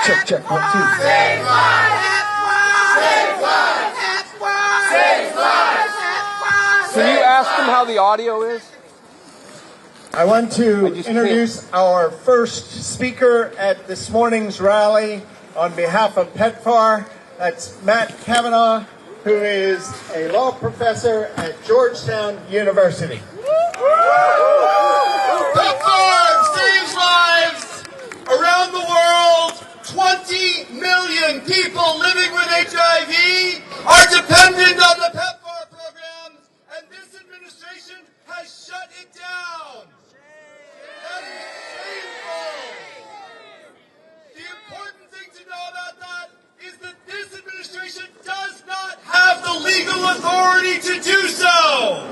Check, 1, 2. Save lives! Save lives! Save lives! Can you ask them how the audio is? I want to introduce our first speaker at this morning's rally on behalf of PEPFAR. That's Matt Kavanaugh, who is a law professor at Georgetown University. PEPFAR saves lives around the world. 20 million people living with HIV are dependent on the PEPFAR programs, and this administration has shut it down. That is shameful. The important thing to know about that is that this administration does not have the legal authority to do so.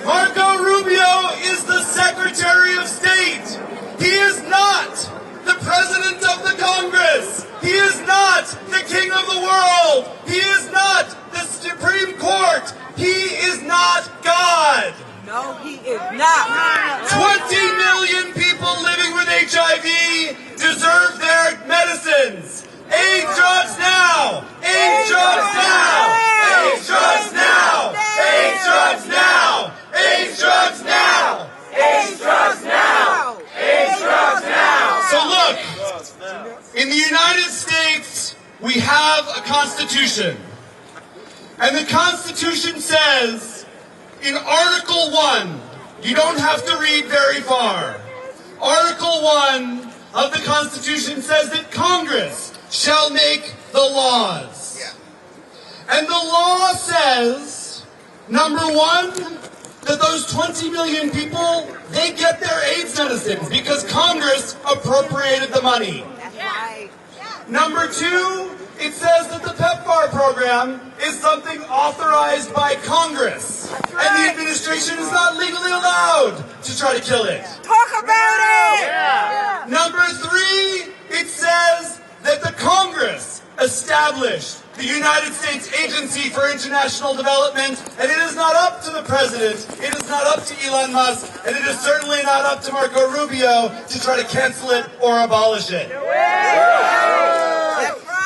Marco Rubio is the Secretary of State. He is not the President of the Congress. He is not the King of the world. He is not the Supreme Court. He is not God. No, he is not. 20 million people living with HIV deserve their medicines. AIDS drugs now! AIDS drugs now! AIDS drugs now! AIDS drugs now! AIDS drugs now! AIDS drugs now! AIDS drugs now! So look, in the United States, we have a Constitution. And the Constitution says, in Article 1, you don't have to read very far. Article 1 of the Constitution says that Congress shall make the laws. And the law says, number 1, that those 20 million people, they get their AIDS medicines because Congress appropriated the money. That's right. Number 2, it says that the PEPFAR program is something authorized by Congress. That's right. And the administration is not legally allowed to try to kill it. Talk about it! Yeah. Number 3, it says that the Congress established the United States Agency for International Development, and it is not up to the President, it is not up to Elon Musk, and it is certainly not up to Marco Rubio to try to cancel it or abolish it.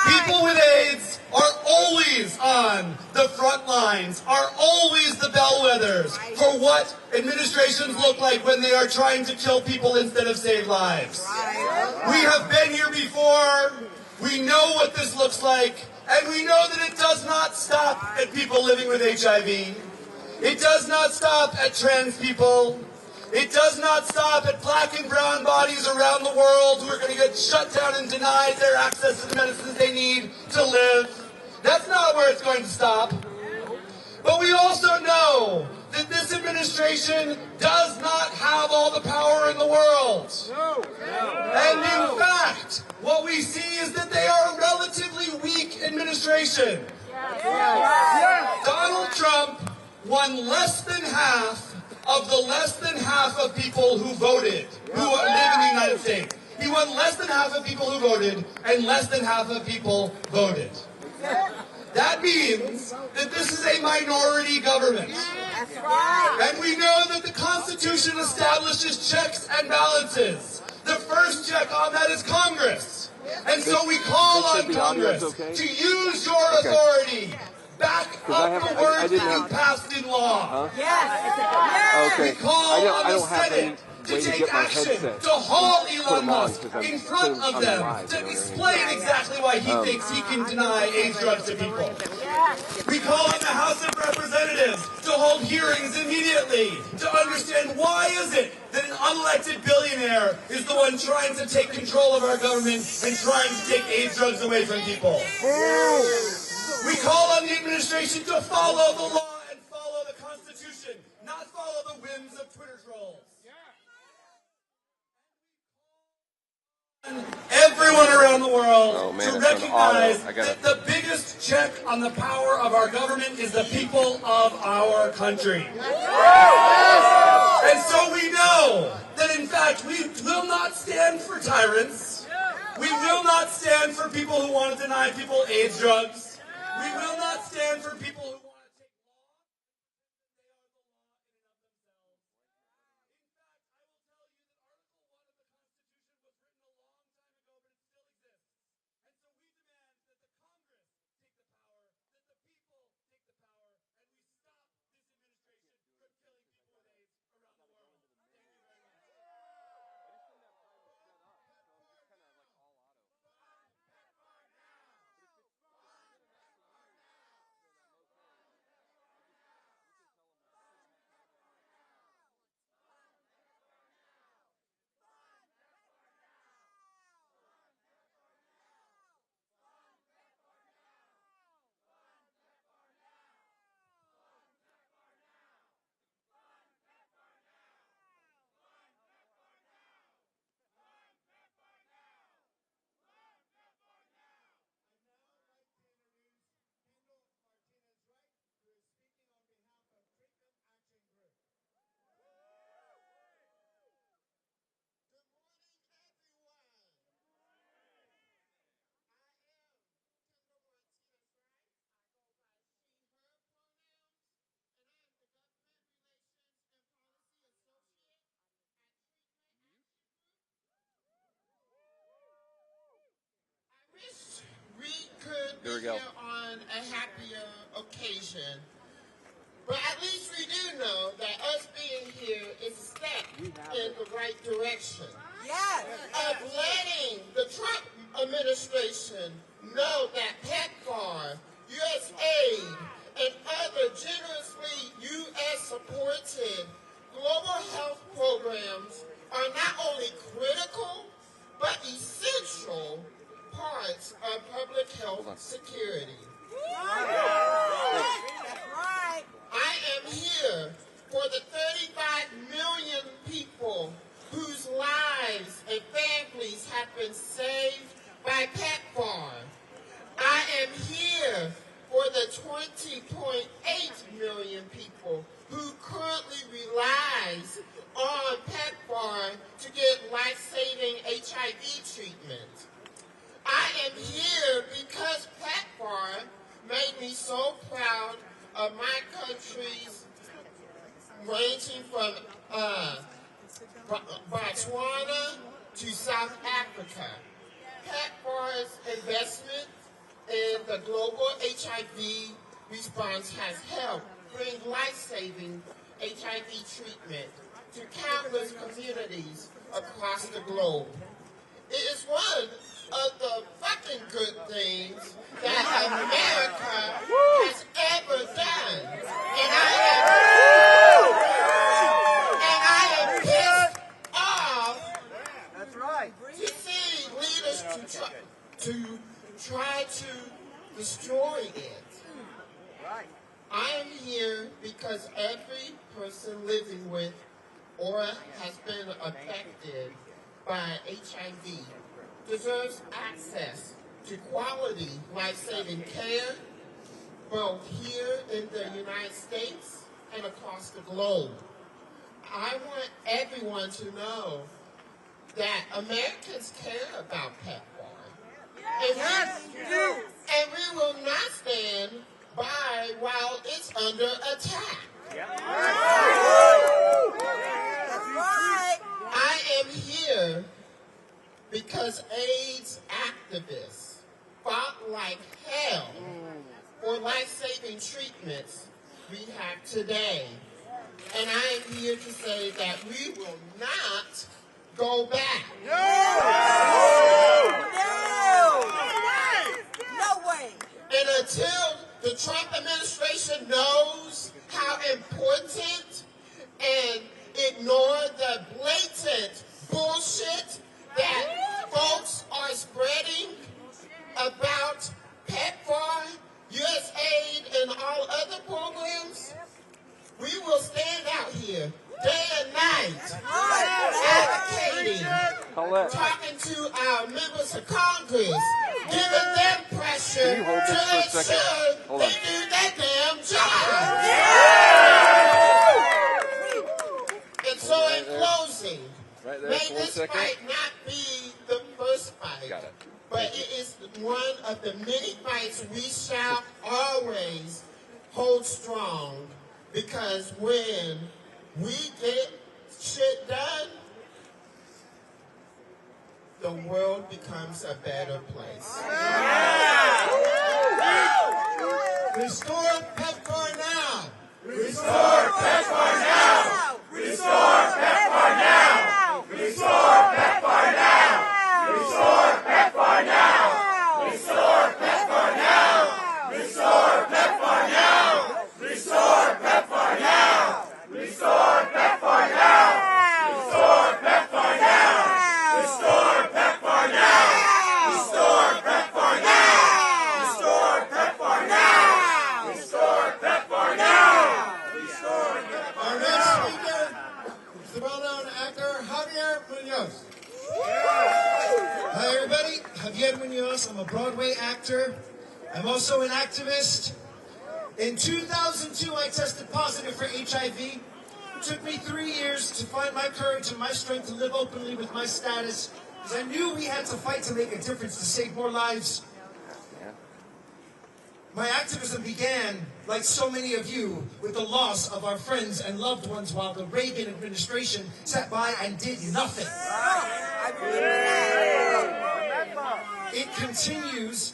People with AIDS are always on the front lines, are always the bellwethers for what administrations look like when they are trying to kill people instead of save lives. We have been here before, we know what this looks like, and we know that it does not stop at people living with HIV. It does not stop at trans people. It does not stop at black and brown bodies around the world who are going to get shut down and denied their access to the medicines they need to live. That's not where it's going to stop. But we also know that this administration does not have all the power in the world. And in fact, what we see is that they are a relatively weak administration. Donald Trump won less than half of the less than half of people who voted, who live in the United States. He won less than half of people who voted, and less than half of people voted. That means that this is a minority government. That's right. And we know that the Constitution establishes checks and balances. The first check on that is Congress. And so we call on Congress to use your authority. Back up the words that you passed in law. Yes. Okay. We call on the Senate to take action, to haul Elon Musk in front of them, to explain exactly why he thinks he can deny AIDS drugs to people. We call on the House of Representatives to hold hearings immediately, to understand why is it that an unelected billionaire is the one trying to take control of our government and trying to take AIDS drugs away from people. We call on the administration to follow the law and follow the Constitution, not follow the whims of Twitter trolls. Everyone around the world to recognize that the biggest check on the power of our government is the people of our country. And so we know that in fact we will not stand for tyrants. We will not stand for people who want to deny people AIDS drugs. We will not stand for people who want to take law and they are the law in and of themselves. In fact, I will tell you that Article 1 of the Constitution was written a long time be here on a happier occasion. But at least we do know that us being here is a step in the right direction. Yes. Of letting the Trump administration know that PEPFAR, USAID, and other generously U.S.-supported global health programs are not only critical, but essential parts of public health security. That's right. I am here for the 35 million people whose lives and families have been saved by PEPFAR. I am here for the 20.8 million people who currently relies on PEPFAR to get life-saving HIV treatment. I am here because PEPFAR made me so proud of my countries, ranging from Botswana to South Africa. PEPFAR's investment in the global HIV response has helped bring life-saving HIV treatment to countless communities across the globe. It is one of the fucking good things that America has ever done. And I am pissed off That's right. to see leaders to try to destroy it. Right. I am here because every person living with or has been affected by HIV deserves access to quality life-saving care, both here in the United States and across the globe. I want everyone to know that Americans care about PEPFAR. And we will not stand by while it's under attack. That's right. I am here because AIDS activists fought like hell for life-saving treatments we have today. And I am here to say that we will not go back. No way. And until the Trump administration knows how important and ignore the blatant bullshit that folks are spreading about PEPFAR, USAID, and all other programs, we will stand out here day and night advocating, talking to our members of Congress, giving them pressure to ensure they do their damn job. And so in closing, may this fight not be the first fight, but it is one of the many fights we shall always hold strong, because when we get shit done, the world becomes a better place. Restore PEPFAR now! Restore PEPFAR now! Restore PEPFAR now! Restore PEPFAR now! Restore PEPFAR now! Restore PEPFAR now! Restore PEPFAR now! Restore PEPFAR now! Restore PEPFAR now! Restore PEPFAR now! Restore PEPFAR now! Restore PEPFAR now! Restore PEPFAR now! Restore PEPFAR now! Restore PEPFAR. Our next speaker is the well-known actor Javier Munoz. Hi everybody, Javier Munoz. I'm a Broadway actor. I'm also an activist. In 2002, I tested positive for HIV. It took me 3 years to find my courage and my strength to live openly with my status, because I knew we had to fight to make a difference to save more lives. My activism began, like so many of you, with the loss of our friends and loved ones while the Reagan administration sat by and did nothing. It continues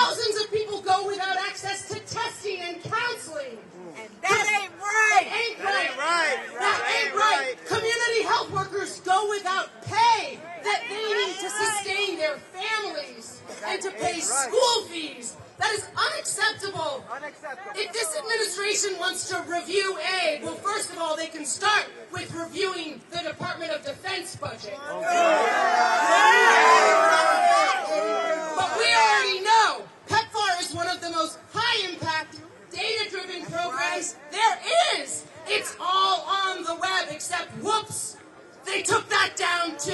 Thousands of people go without access to testing and counseling. And that ain't right. That ain't right. Community health workers go without pay that they need to sustain their families and to pay school fees. That is unacceptable. If this administration wants to review aid, well, first of all, they can start with reviewing the Department of Defense budget. But we already know PEPFAR is one of the most high-impact, data-driven programs there is. It's all on the web, except, whoops, they took that down too.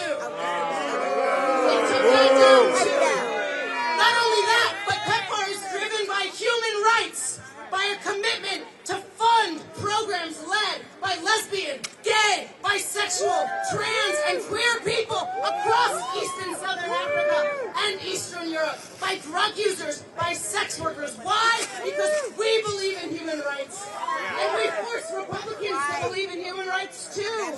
Not only that, but PEPFAR is driven by human rights, by a commitment to fund programs led by lesbian, gay, bisexual, trans, and queer people across East and Southern Africa and Eastern Europe, by drug users, by sex workers. Why? Because we believe in human rights. And we force Republicans to believe in human rights too.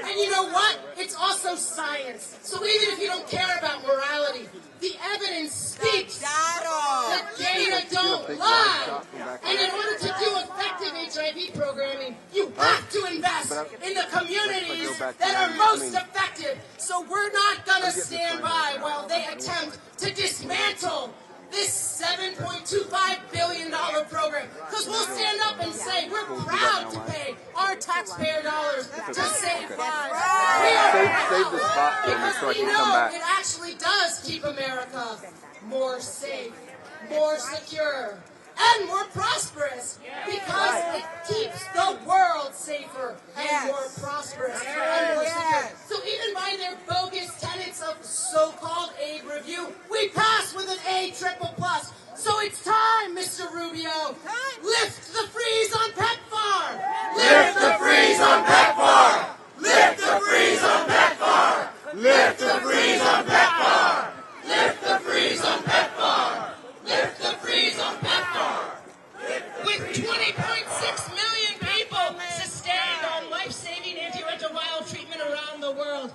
And you know what? It's also science. So even if you don't care about morality, the evidence speaks. The data don't lie. And in order to do effective HIV programming, you have to invest in the communities that are most effective. So we're not going to stand by while they attempt to dismantle this $7.25 billion program. Because we'll stand up and say we're proud to pay our taxpayer dollars to save lives. We are proud because we know it actually does keep America more safe, more secure, and more prosperous, because it keeps the world safer and more prosperous and more secure. So even by their bogus tenets of so-called aid review, we pass with an A++. So it's time, Mr. Rubio. Lift the freeze on PEPFAR. Lift the freeze on PEPFAR. Lift the freeze on PEPFAR. Lift the freeze on PEPFAR. Lift the freeze on PEPFAR. Lift the freeze on PEPFAR. With 20.6 million people sustained on life-saving antiretroviral treatment around the world,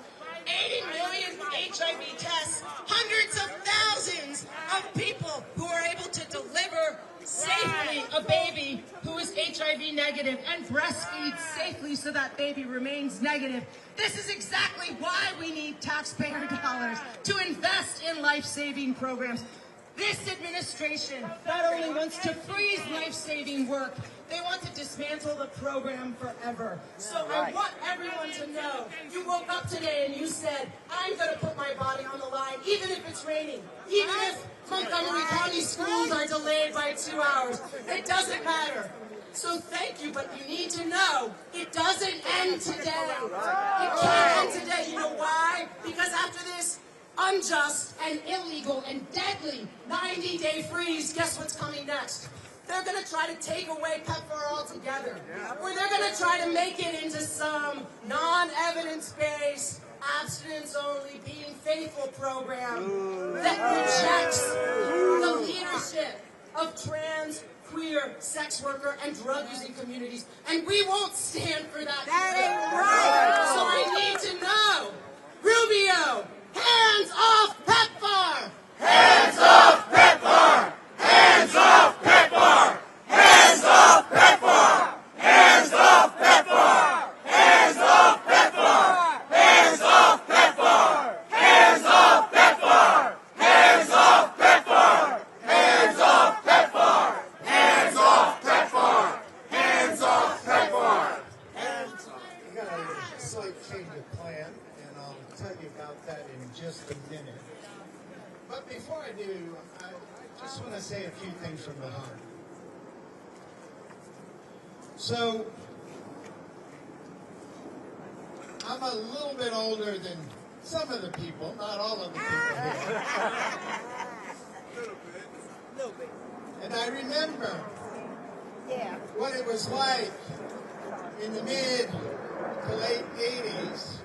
80 million HIV tests, hundreds of thousands of people who are able to deliver safely a baby who is HIV negative and breastfeed safely so that baby remains negative. This is exactly why we need taxpayer dollars to invest in life-saving programs. This administration not only wants to freeze life-saving work, they want to dismantle the program forever. So I want everyone to know, you woke up today and you said, I'm going to put my body on the line, even if it's raining, even if Montgomery County schools are delayed by 2 hours. It doesn't matter. So thank you, but you need to know, it doesn't end today. It can't end today. You know why? Because after this unjust and illegal and deadly 90-day freeze, guess what's coming next? They're going to try to take away PEPFAR altogether. Or they're going to try to make it into some non-evidence-based, abstinence-only, being faithful program that rejects the leadership of trans, queer, sex worker, and drug-using communities. And we won't stand for that. So I need to know, Rubio, hands off PEPFAR! Hands off PEPFAR! Hands off PEPFAR! Hands off PEPFAR! Hands off PEPFAR! Hands off PEPFAR! Hands off PEPFAR! Hands off PEPFAR! Hands off PEPFAR! Hands off PEPFAR! Hands off PEPFAR! Hands off PEPFAR! We got a slight change of plan, and I'll tell you about that in just a minute. But before I do, I just want to say a few things from the heart. So, I'm a little bit older than some of the people, not all of the people here. And I remember what it was like in the mid to late 80s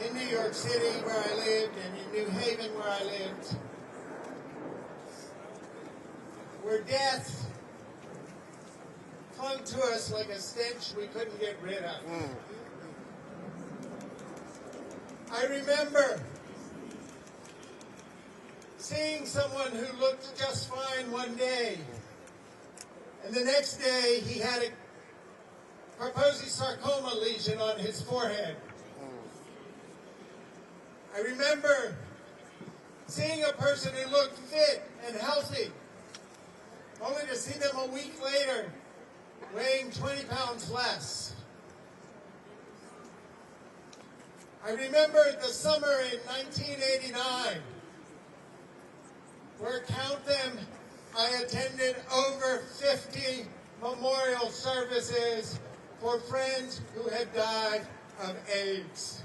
in New York City, where I lived, and in New Haven, where I lived, where death clung to us like a stench we couldn't get rid of. I remember seeing someone who looked just fine one day, and the next day he had a Kaposi's sarcoma lesion on his forehead. I remember seeing a person who looked fit and healthy, only to see them a week later weighing 20 pounds less. I remember the summer in 1989, where, count them, I attended over 50 memorial services for friends who had died of AIDS.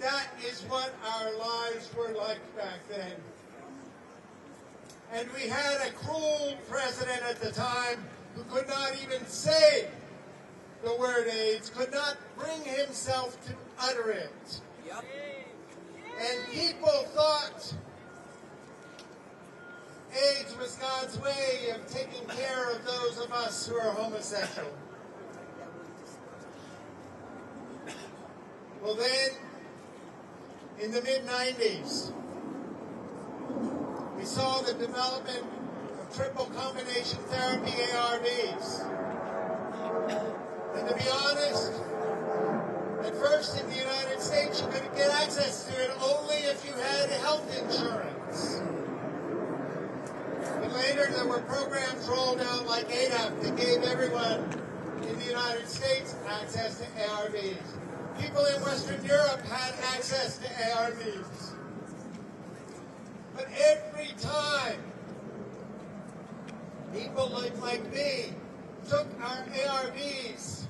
That is what our lives were like back then. And we had a cruel president at the time who could not even say the word AIDS, could not bring himself to utter it. Yep. And people thought AIDS was God's way of taking care of those of us who are homosexual. Well then, in the mid-90s, we saw the development of triple combination therapy, ARVs. And to be honest, at first in the United States, you could get access to it only if you had health insurance. But later there were programs rolled out like ADAP that gave everyone in the United States access to ARVs. People in Western Europe had access to ARVs. But every time people like me took our ARVs,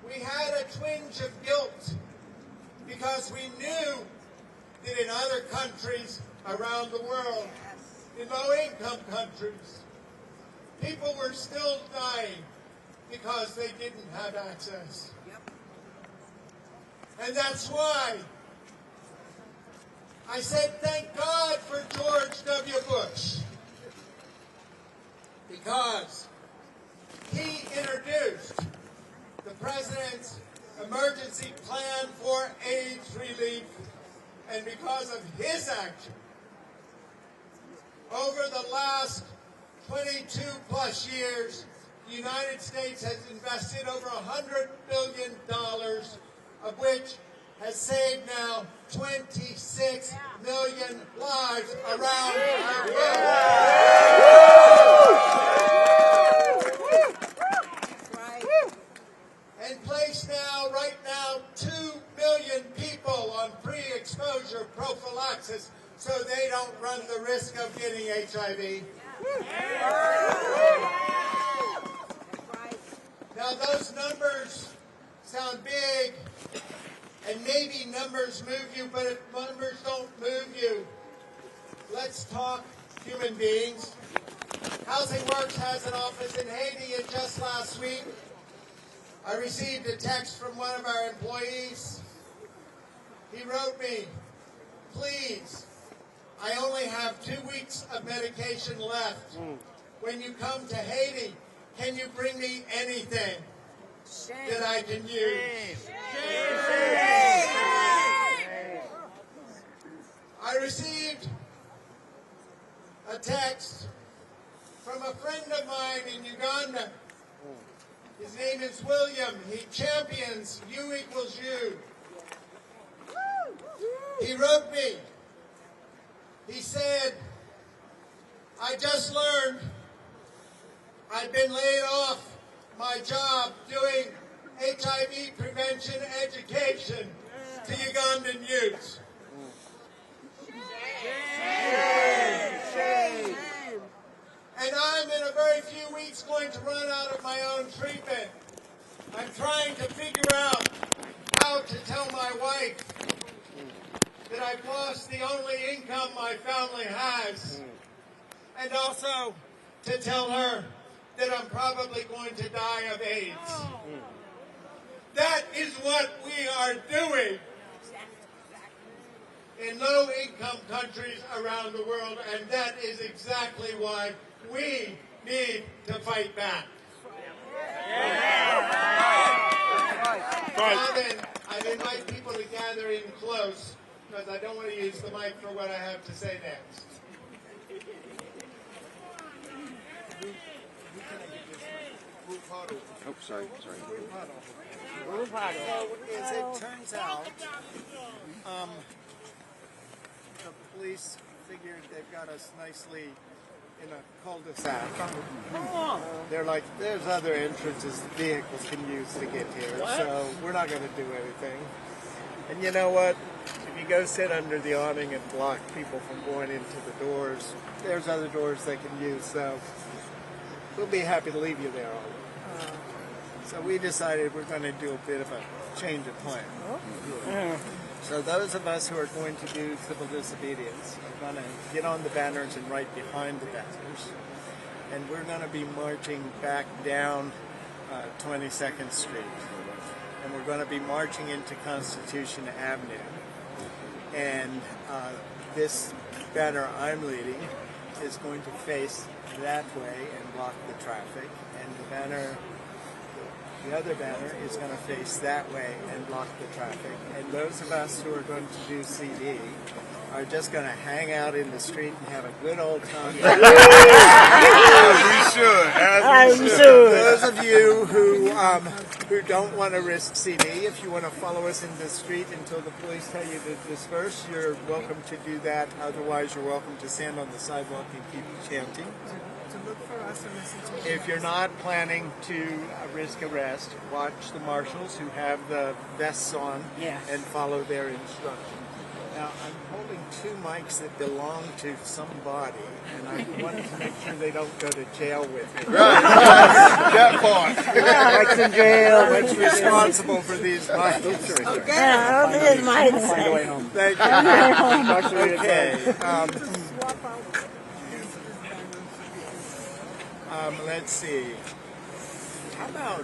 we had a twinge of guilt because we knew that in other countries around the world, in low-income countries, people were still dying because they didn't have access. And that's why I said thank God for George W. Bush, because he introduced the President's emergency plan for AIDS relief, and because of his action, over the last 22 plus years, the United States has invested over $100 billion, of which has saved now 26 million lives around the world. And placed now, right now, 2 million people on pre-exposure prophylaxis so they don't run the risk of getting HIV. Now those numbers sound big, and maybe numbers move you, but if numbers don't move you, let's talk human beings. Housing Works has an office in Haiti, and just last week, I received a text from one of our employees. He wrote me, please, I only have 2 weeks of medication left. When you come to Haiti, can you bring me anything that I can use? I received a text from a friend of mine in Uganda. His name is William. He champions U=U. He wrote me. He said, I just learned I've been laid off my job doing HIV prevention education to Ugandan youths. And I'm in a very few weeks going to run out of my own treatment. I'm trying to figure out how to tell my wife that I've lost the only income my family has, and also to tell her that I'm probably going to die of AIDS. That is what we are doing in low-income countries around the world, and that is exactly why we need to fight back. Now then, I'd invite people to gather in close because I don't want to use the mic for what I have to say next. Oh, sorry. So, as it turns out, the police figured they've got us nicely in a cul-de-sac. They're like, there's other entrances vehicles can use to get here, so we're not going to do anything. And you know what? If you go sit under the awning and block people from going into the doors, there's other doors they can use, so we'll be happy to leave you there, Oliver. So we decided we're going to do a bit of a change of plan. So those of us who are going to do civil disobedience are going to get on the banners and right behind the banners. And we're going to be marching back down 22nd Street. And we're going to be marching into Constitution Avenue. And this banner I'm leading is going to face that way and block the traffic. And the other banner is going to face that way and block the traffic. And those of us who are going to do CD are just going to hang out in the street and have a good old time. As we should. Those of you who don't want to risk CD, if you want to follow us in the street until the police tell you to disperse, you're welcome to do that. Otherwise, you're welcome to stand on the sidewalk and keep chanting. If you're not planning to risk arrest, watch the marshals who have the vests on and follow their instructions. Now, I'm holding two mics that belong to somebody, and I wanted to make sure they don't go to jail with me. Right. That part. Mics in jail. What's responsible for these mics? Okay. I'll be his mic. Find a way home. Thank you. Okay. Let's see. How about,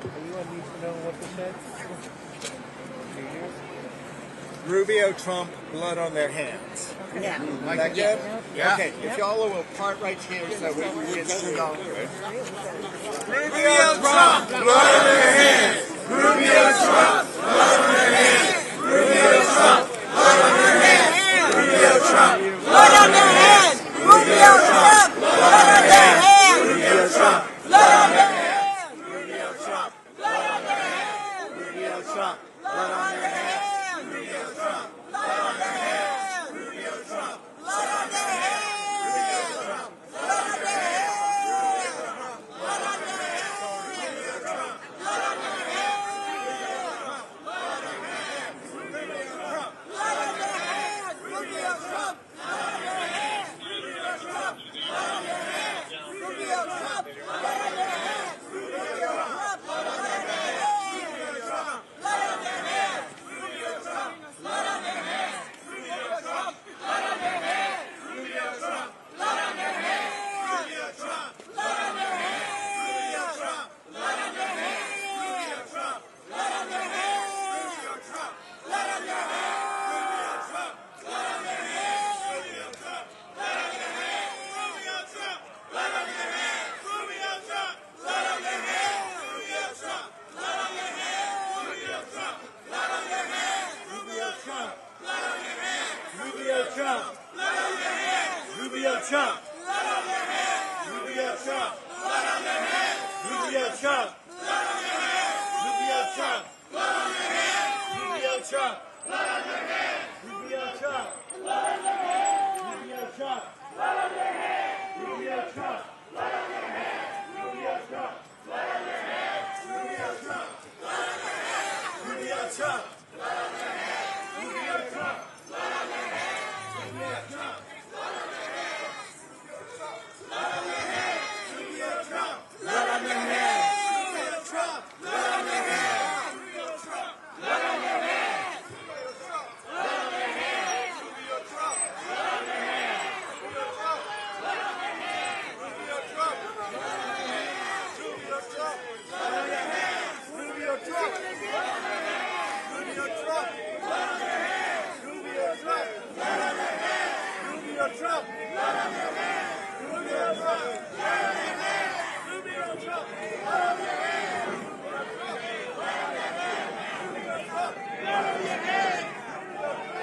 anyone need to know what this said? Rubio, Trump, blood on their hands. Yeah. Like that good? Yeah. Okay, if y'all will part right here so we can get turned on. Rubio, Trump, blood on their hands. Rubio, Trump, blood on their hands. Rubio, Trump, blood on their hands. Rubio, Trump, Blood on their hands. Rubio, Trump. Blood on their hands. Rubio, Trump, Blood on their hands. Rubio, Trump, Blood on their hands. Rubio, Trump, Blood on their hands. Rubio, Trump, Blood on their hands. Rubio, Trump, Blood on their hands. Blood on their hands. Blood on their hands. Blood on their hands. Blood on their hands. Rubio, Trump. Blood on their hands. Rubio, Trump. Blood on their hands. Rubio, Trump. Blood on their hands. Rubio, Trump. Blood on their hands. Blood on their hands. Rubio, Trump. Blood on their hands. Rubio, Trump. Blood on their hands. Rubio, Trump. Blood on their hands. Rubio, Trump. Blood on their hands. Blood on their hands. Trump. Blood on their hands. Trump. Blood on their hands. Trump. Blood on their hands. Trump. Blood on their hands. Trump. Blood on their hands. Rubio, Trump. Blood on their hands. Rubio, Trump. Blood on their hands. Rubio, Trump. Blood on their hands. Rubio, Trump. Blood on their hands. Rubio, Trump. Blood on their hands. Rubio, Trump. Blood on their hands. Rubio, Trump. Blood on their hands. Rubio, Trump. Blood on their hands. Rubio, Trump. Blood on their hands. Rubio, Trump. Blood on their hands. Rubio, Trump. Blood on their hands. Rubio, Trump. Blood on their hands. Rubio, Trump. Blood on their hands. Rubio, Trump. Blood on their hands. Rubio, Trump. Blood on their hands. Rubio, Trump. Blood on their hands. Rubio, Trump. Blood on their hands. Rubio, Trump. Blood on their hands. Blood on their hands. Rubio, Trump. Blood on their hands. Rubio, Trump. Blood on their hands. Rubio, Trump. Blood on their hands. Blood on their hands. Rubio, Trump. Blood on their hands. Rubio, Trump. Blood on their hands. Rubio, Trump. Blood on their hands. Rubio, Trump. Blood on their hands. Rubio, Trump. Blood on their hands. Rubio, Trump. Blood on their hands. Rubio, Trump. Blood on their hands. Rubio, Trump. Blood on their hands. Rubio, Trump. Blood on their hands. Rubio, Trump. Blood on their hands. Rubio, Trump. Blood on their hands. Rubio, Trump. Blood on their hands.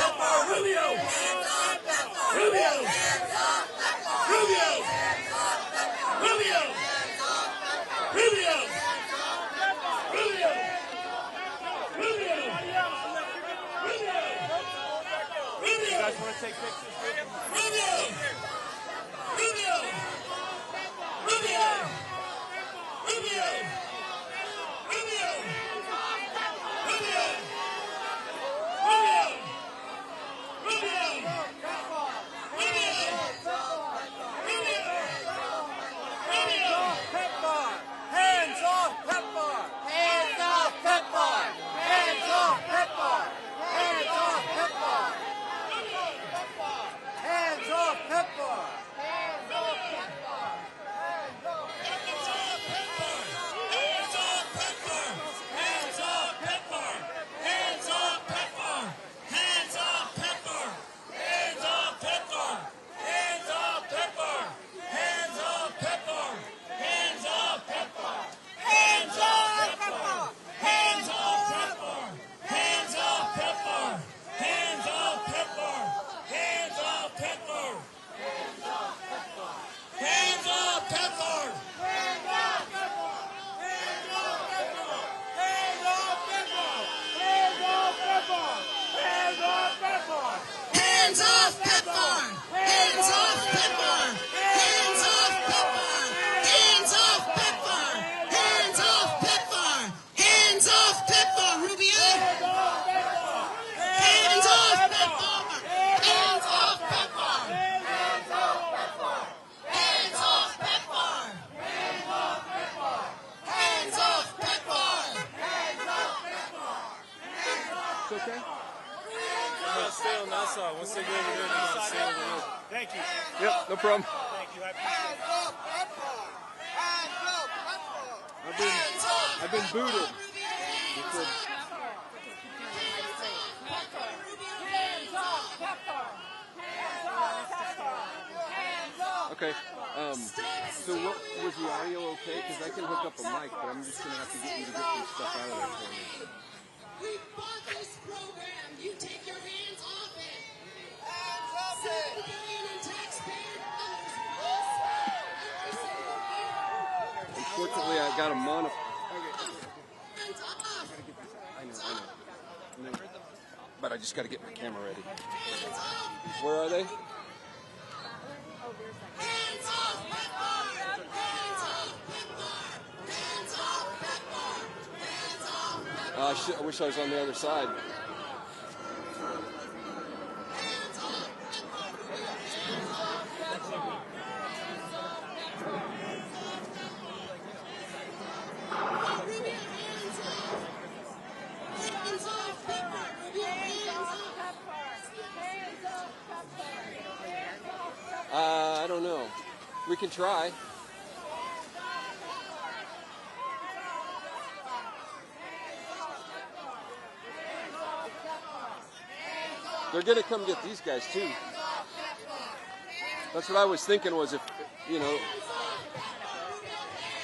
guys want to take pictures? Rubio! Rubio! Rubio! Rubio! Rubio! Rubio! Rubio! Rubio! PEPFAR! Hands off PEPFAR! Hands off PEPFAR! Hands off PEPFAR! Hands off PEPFAR! Hands off PEPFAR! Hands off PEPFAR! Hands off Nassau. Once they go over there, they're going to stay over there. Thank you. Yep, no problem. Thank you. I I've been booted. Okay. So what was the audio okay? Because I can hook up a mic, but I'm just going to have to get you to get some stuff out of there for me. We bought this program. You take your hands off it. Unfortunately, I got a mono. I know. But I just got to get my camera ready. Where are they? I wish I was on the other side. I don't know. We can try. They're going to come get these guys too. That's what I was thinking was if, you know.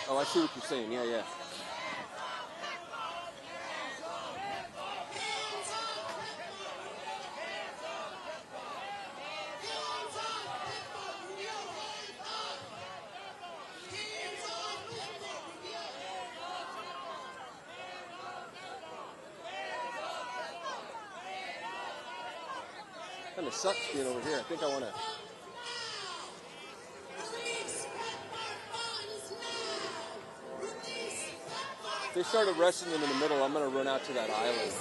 Oh, I see what you're saying. Yeah. Kind of sucks being over here. I think I want to. If they start arresting them in the middle, I'm going to run out to that island.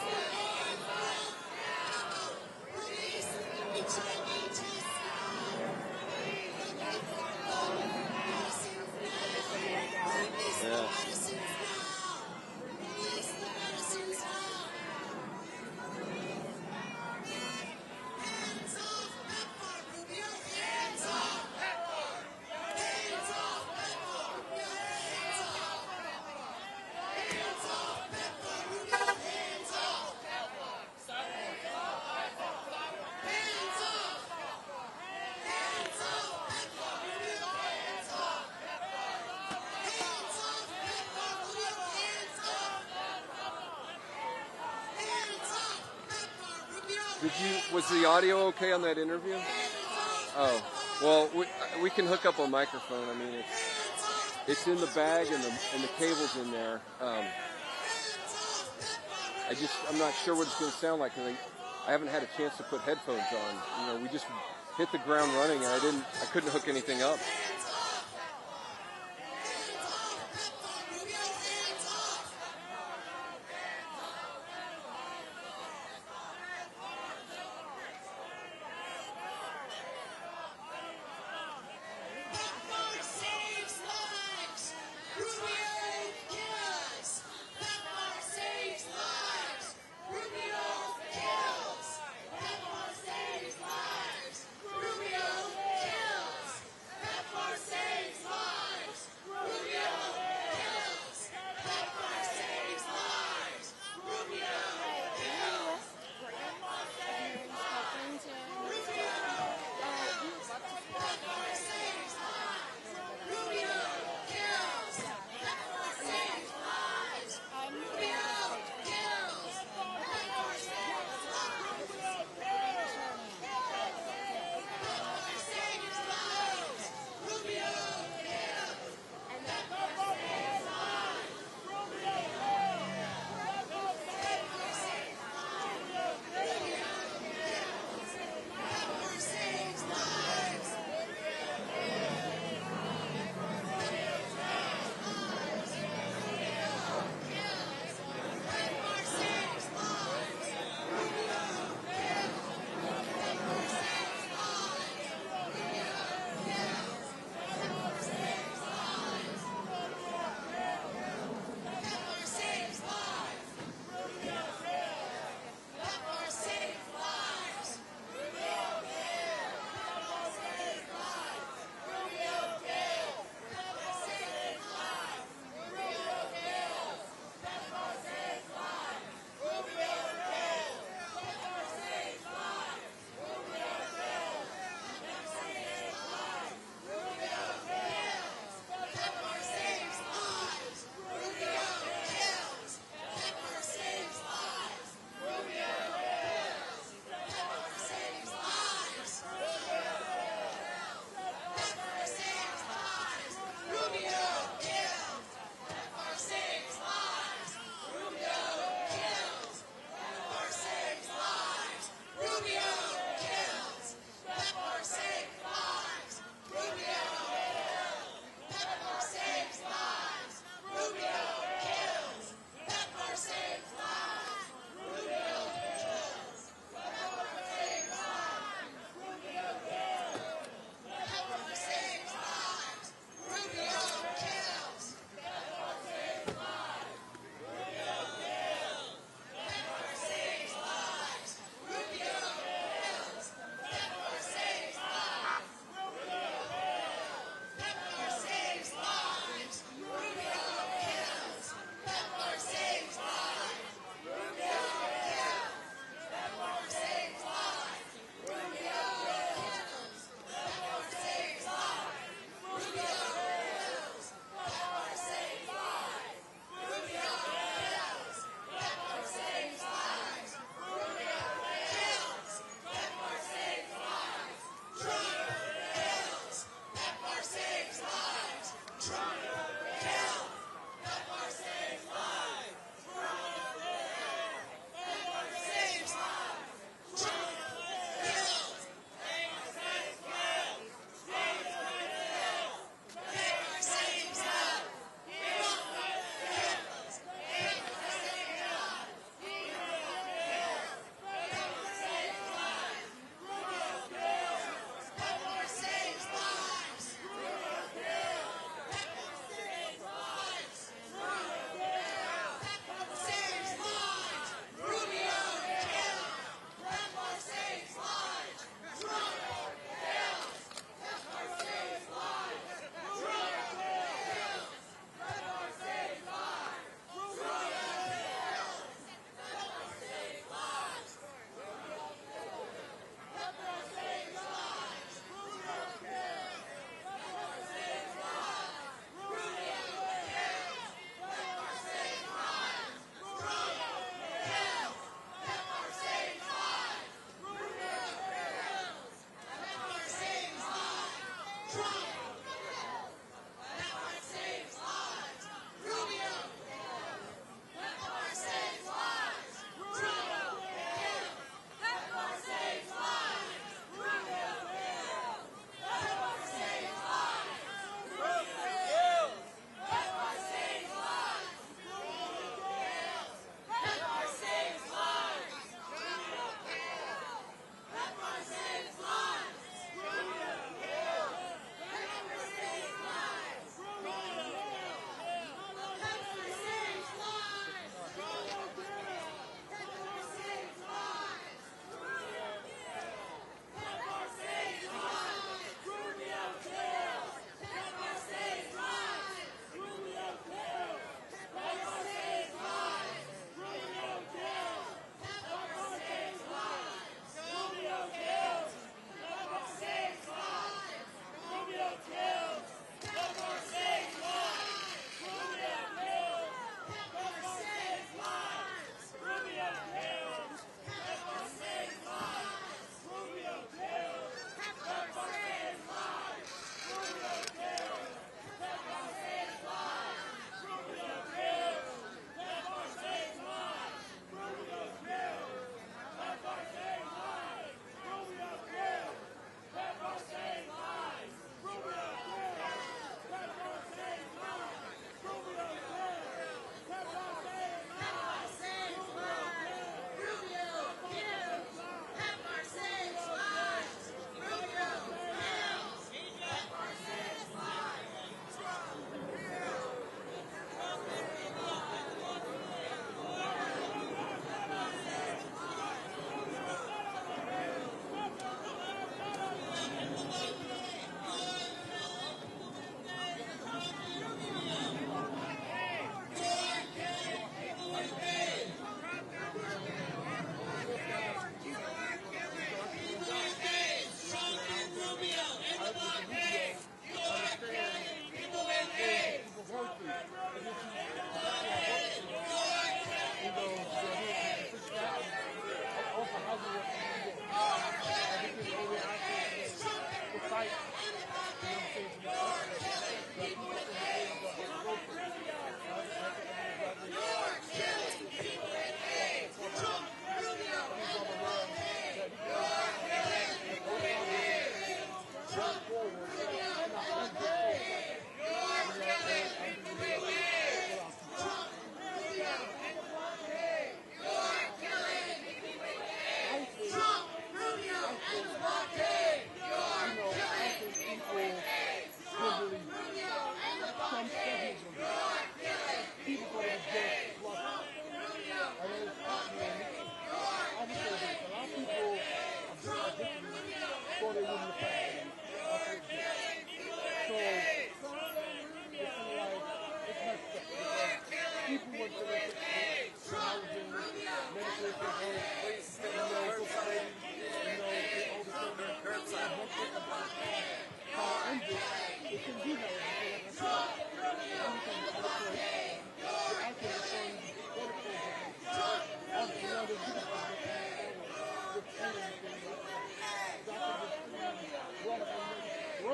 Yeah. Was the audio okay on that interview? Oh, well, we can hook up a microphone. I mean, it's in the bag and the cable's in there. I'm not sure what it's going to sound like. I haven't had a chance to put headphones on. You know, we just hit the ground running, and I couldn't hook anything up.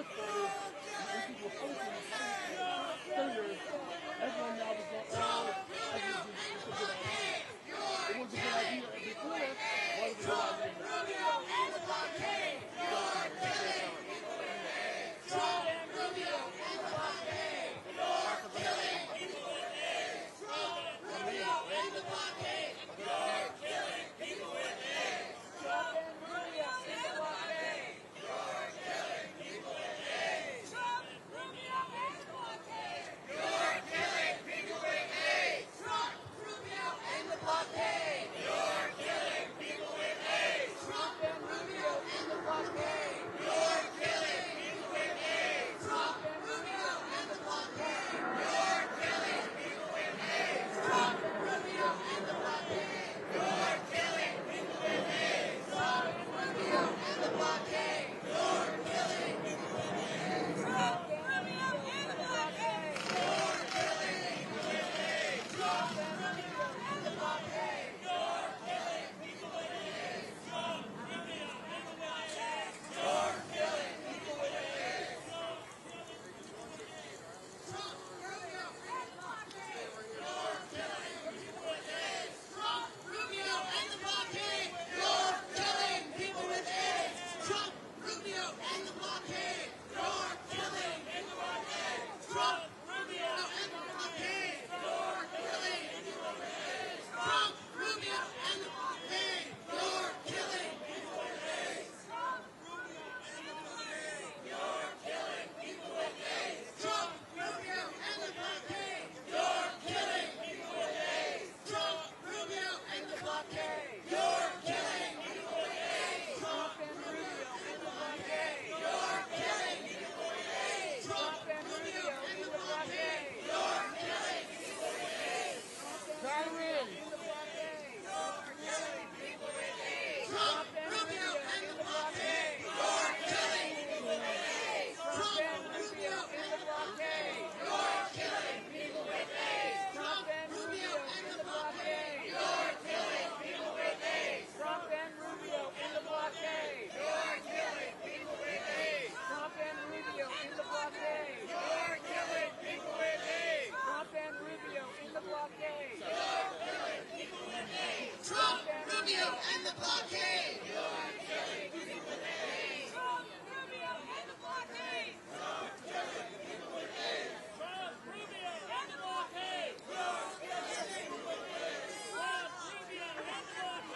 first thing, when people were posting fingers, everyone now was like, oh, it's a good idea. It was a good idea before, what was a good idea? Trump and Rubio in the blockade. You're killing people with AIDS. Trump, Rubio in the blockade. You're killing people with AIDS. Trump and Rubio in the blockade. You're killing people with AIDS. Trump, Rubio in the blockade. You're killing people with AIDS. Trump, Rubio in the blockade. You're killing people with AIDS. Trump and Rubio in the blockade. You're killing people with AIDS. Trump and Rubio in the blockade. You're killing people with AIDS. Trump and Rubio in the blockade. You're killing people with AIDS. Trump and Rubio in the blockade. You're killing people with AIDS. Trump and Rubio in the blockade. You're killing people with AIDS. Trump and Rubio in the blockade. You're killing people with AIDS. Trump, Rubio in the blockade. You're killing people with AIDS. Trump, Rubio in the blockade. You're killing people with AIDS. Trump, Rubio in the blockade. You're killing people with AIDS. Trump, Rubio in the blockade. You're killing people with AIDS. Trump, Rubio in the blockade. You're killing people with AIDS. Trump, Rubio in the blockade. You're killing people with AIDS. Trump, Rubio in the blockade. You're killing people with AIDS. Trump, Rubio in the blockade. You're killing people with AIDS. Trump, Rubio in the blockade. You're killing people with AIDS. Trump and Rubio in the blockade. You're killing people with AIDS. Trump and Rubio in the blockade. You're killing people with AIDS. Trump and Rubio in the blockade. You're killing people with AIDS. Trump and Rubio in the blockade. You're killing people with AIDS. Trump and Rubio in the blockade. You're killing people with AIDS. Trump and Rubio in the blockade. You're killing people with AIDS. Trump and Rubio in the blockade. You're killing people with AIDS. Trump and Rubio in the blockade. You're killing people with AIDS. Trump and Rubio in the blockade. You're killing people with AIDS. Trump, Rubio in the blockade. You're killing people with AIDS. Trump, Rubio in the blockade. You're killing people with AIDS. Trump, Rubio in the blockade.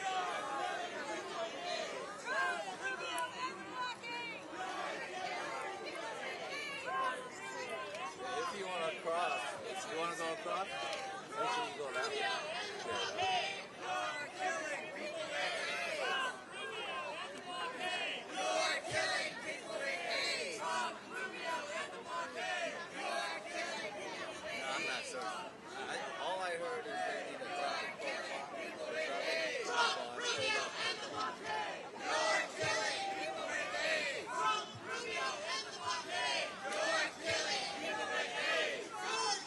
You're killing people with AIDS. Trump, Rubio in the blockade. You're killing people with AIDS. Trump, Rubio in the blockade. If you want to cross, you want to go across? Make sure you go that way. Rubio in the blockade. You're killing people with AIDS. Trump, Rubio in the blockade. You're killing people with AIDS. Trump, Rubio in the blockade. You're killing people with AIDS. No, I'm not certain. All I heard is they need to Trump, Rubio in the blockade. You're killing people with AIDS. Trump, Rubio in the blockade. You're killing people with AIDS. You're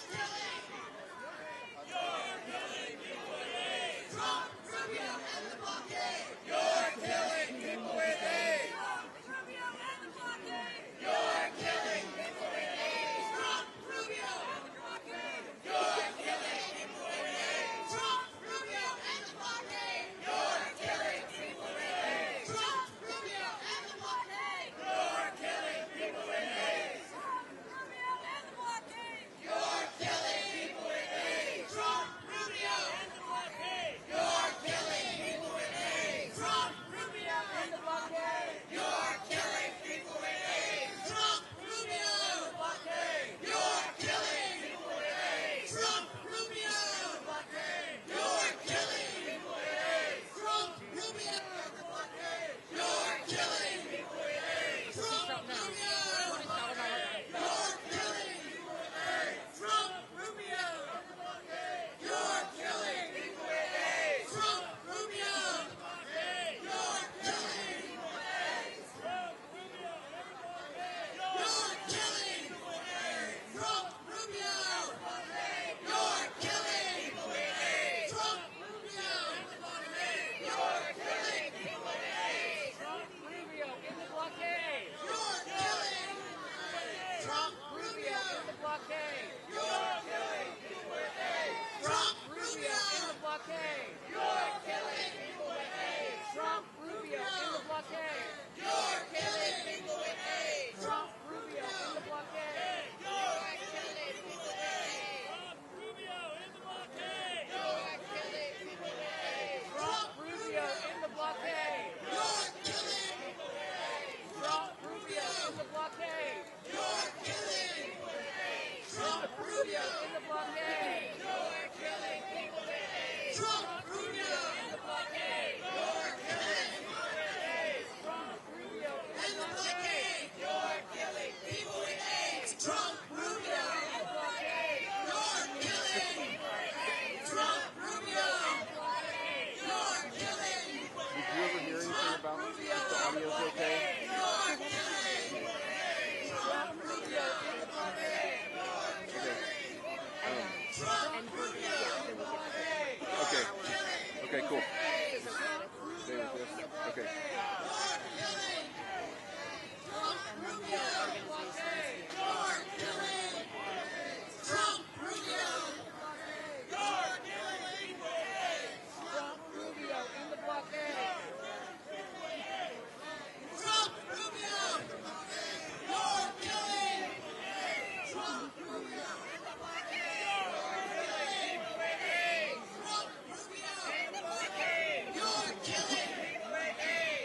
killing people with AIDS.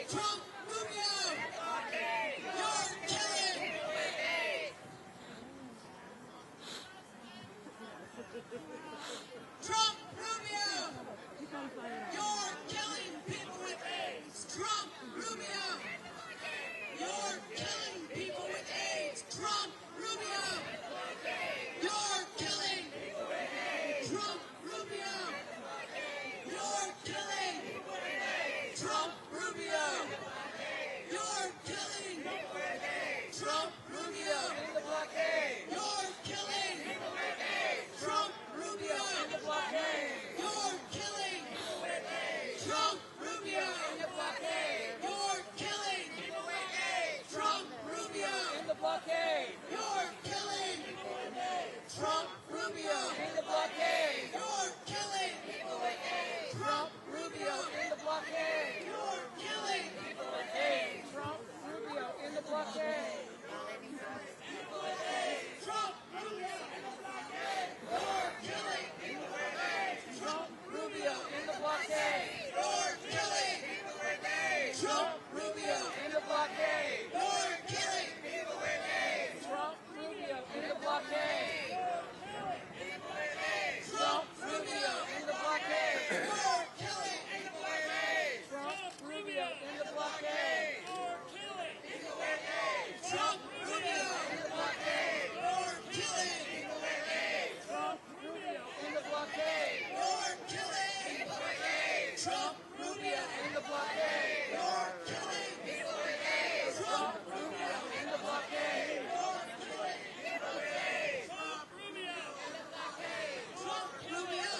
Trump, Rubio, you're killing. Trump, Rubio, you're killing people with AIDS. Trump, Rubio, you're killing people with AIDS. Trump, Rubio, you're killing. Trump, Rubio, you're killing. Trump, Rubio, you're killing. Trump, Rubio, you're killing. Trump, Rubio, you're killing. Trump, Rubio, you're killing. Trump, Rubio, you're killing. Trump, Rubio, you're killing. Trump, Rubio, you're killing. Trump, Rubio in the blockade. Trump, Rubio, you're killing. Trump, Rubio, In the blockade. you're killing. Trump, Rubio, In the blockade. you're killing. Trump, Rubio in the blockade. Trump, Rubio, In the blockade. you're killing. Trump, Rubio in the blockade. Trump, Rubio, you're killing. Trump, Rubio in the blockade. You're killing. Trump, Rubio, In the blockade. you're killing. Trump, Rubio, In the blockade. Trump, Rubio,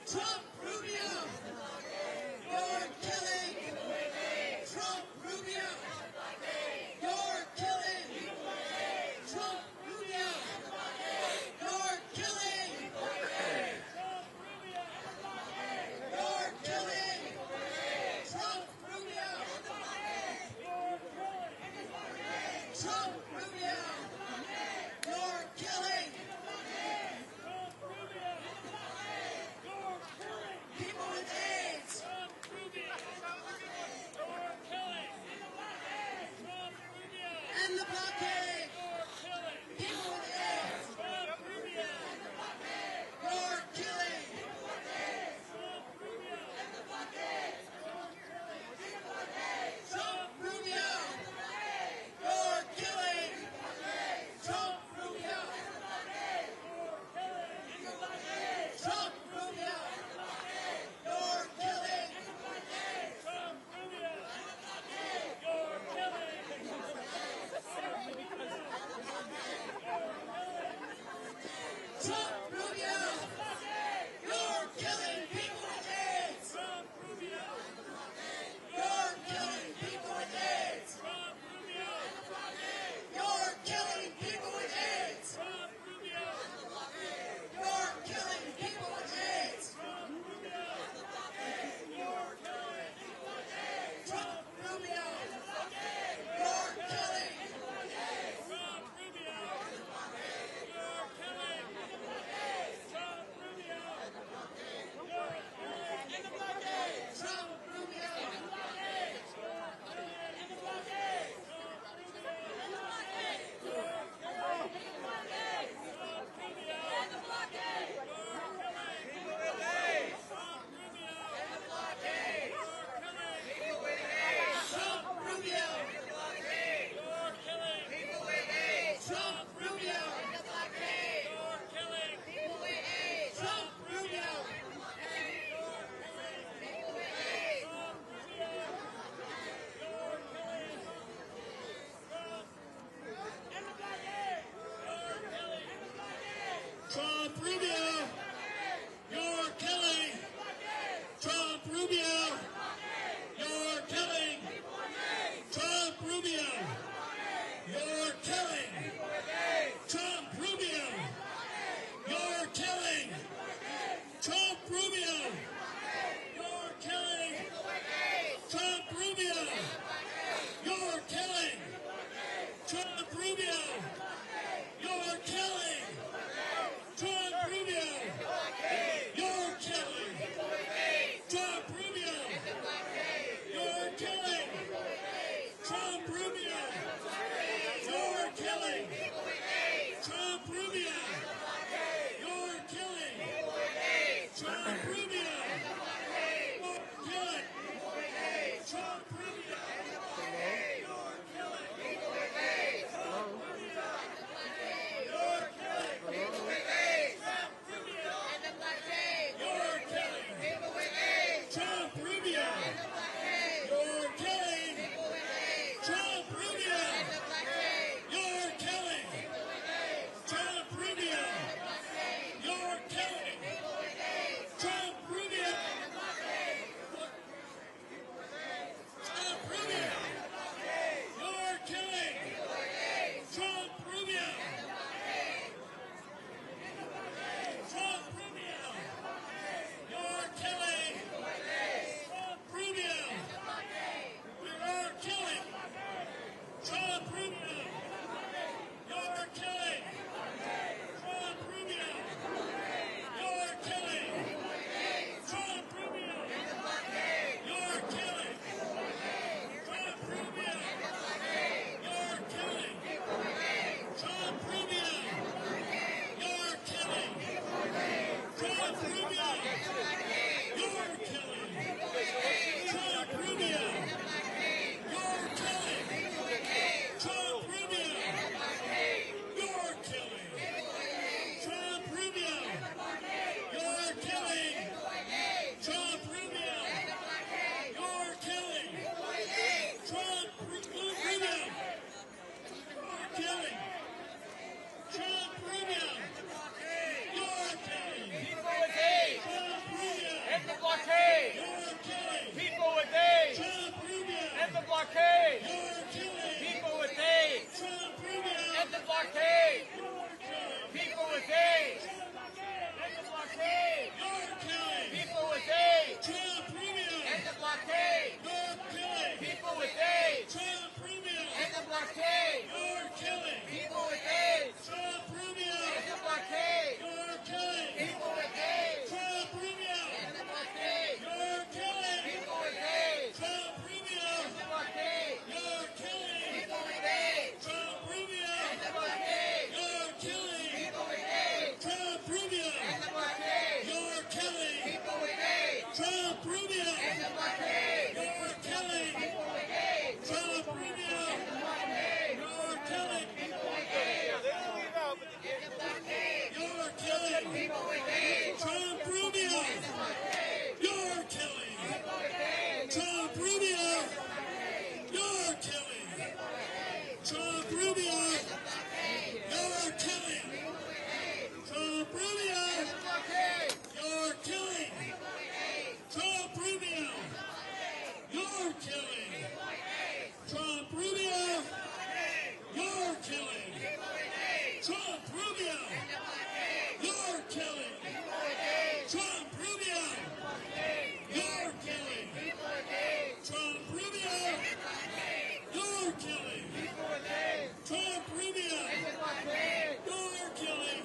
Trump, Rubio, you're killing. Trump, Rubio, you're killing. Trump, Rubio, you're killing. You're killing. Trump, Rubio, Trump, Rubio, you're killing. People with AIDS. And the blockade. People with AIDS. You're killing. Trump, Rubio. You're killing. Trump, Rubio. Trump, Rubio. You're killing. Trump, Rubio. You're killing people with AIDS. You're killing people with AIDS. You're killing people with AIDS. You're killing people with AIDS. Trump, Rubio. You're killing. Trump, Rubio. Trump, Rubio. Trump, Rubio. Trump, Rubio. Trump, Rubio. You're killing. Trump, Rubio. You're killing. Trump, Rubio. You're killing. Trump, Rubio. You're killing. Trump, Rubio. You're killing. Trump, Rubio. You're killing. Trump, Rubio. You're killing. Trump, Rubio. You're killing. Trump Rubio. Kill it. Trump Rubio. You're killing people with AIDS. Trump Rubio. You're killing people with AIDS. Trump Rubio. And the blockade. You're killing people with AIDS. Trump Rubio. And the blockade. You're killing people with AIDS. Trump Rubio. And the blockade. You're killing people with AIDS. Trump Rubio. And the blockade. You're killing people with AIDS. Trump Rubio. And the blockade. Trump Rubio. You're killing people with AIDS. Trump Rubio. Trump Rubio. You're killing people with AIDS. Trump Rubio. We are killing. Trump Rubio. You're killing. Trump Rubio. You're killing. Trump Rubio. You're killing. Trump Rubio. You're killing. Trump Rubio. You're killing. Trump Rubio. You're killing. Trump Rubio. You're killing. Trump Rubio. You're killing. Trump Rubio. You're killing. Trump Rubio. You're killing. Trump Rubio. You're killing. Trump Rubio. You're killing. People with AIDS. Trump Rubio. End the blockade. You're killing. People with AIDS. Trump Rubio. End the blockade. You're killing. People with AIDS. Trump Rubio. End the blockade. You're killing. People with AIDS. End the blockade. You're killing. People with AIDS. Trump Rubio. End the blockade. You're killing. People with AIDS. Trump Rubio. End the blockade. You're killing. People with AIDS. Trump Rubio. End the blockade. You're killing. People with AIDS. Trump Rubio. End the blockade. You're killing. People with AIDS. Trump Rubio. End the blockade. You're killing. People with AIDS. Trump Rubio. End the blockade. You're killing. People with AIDS. Trump Rubio. End the blockade. You're killing. People with AIDS. Trump Rubio. End the blockade. You're killing. People with AIDS. Trump Rubio. You're killing. You're killing. People with AIDS. Trump Rubio. You're killing. Trump Rubio. You're killing. Trump Rubio. You're killing. Trump Rubio. You're killing. Trump Rubio. You're killing. Trump Rubio. You're killing. Trump Rubio. You're killing. Trump Rubio. You're killing. Trump Rubio. You're killing.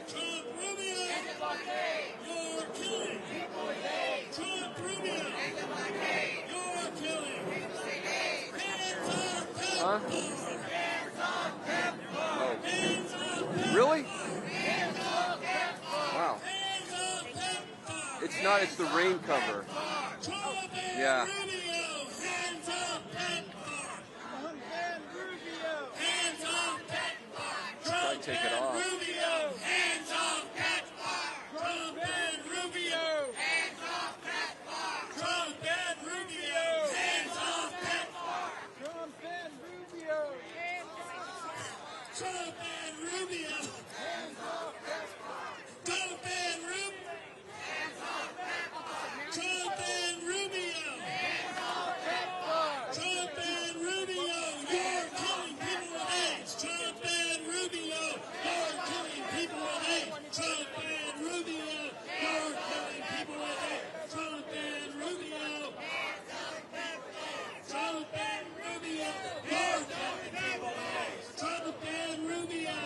Trump Rubio. You're killing. Trump Rubio. You're killing. Trump Rubio. You're killing. Hands up, Huh? hands up, Really? hands up, Wow. hands up, PEPFAR. It's not, it's the rain cover. Trump and Yeah. Rubio. Hands up, PEPFAR. Hands up, PEPFAR. Trump take it and off. Rubio. Hands up, PEPFAR. Trump and Rubio. Hands up, PEPFAR. Trump and Rubio. Hands up, PEPFAR. Trump and Rubio. Trump and Rubio. Trump and Rubio. Trump and Rubio. Trump and Rubio. You're killing people with AIDS. Trump and Rubio. You're killing people with AIDS. Trump and Rubio. You're killing people with AIDS. Trump and Rubio. Trump and Rubio. You're killing people with AIDS. Trump and Rubio.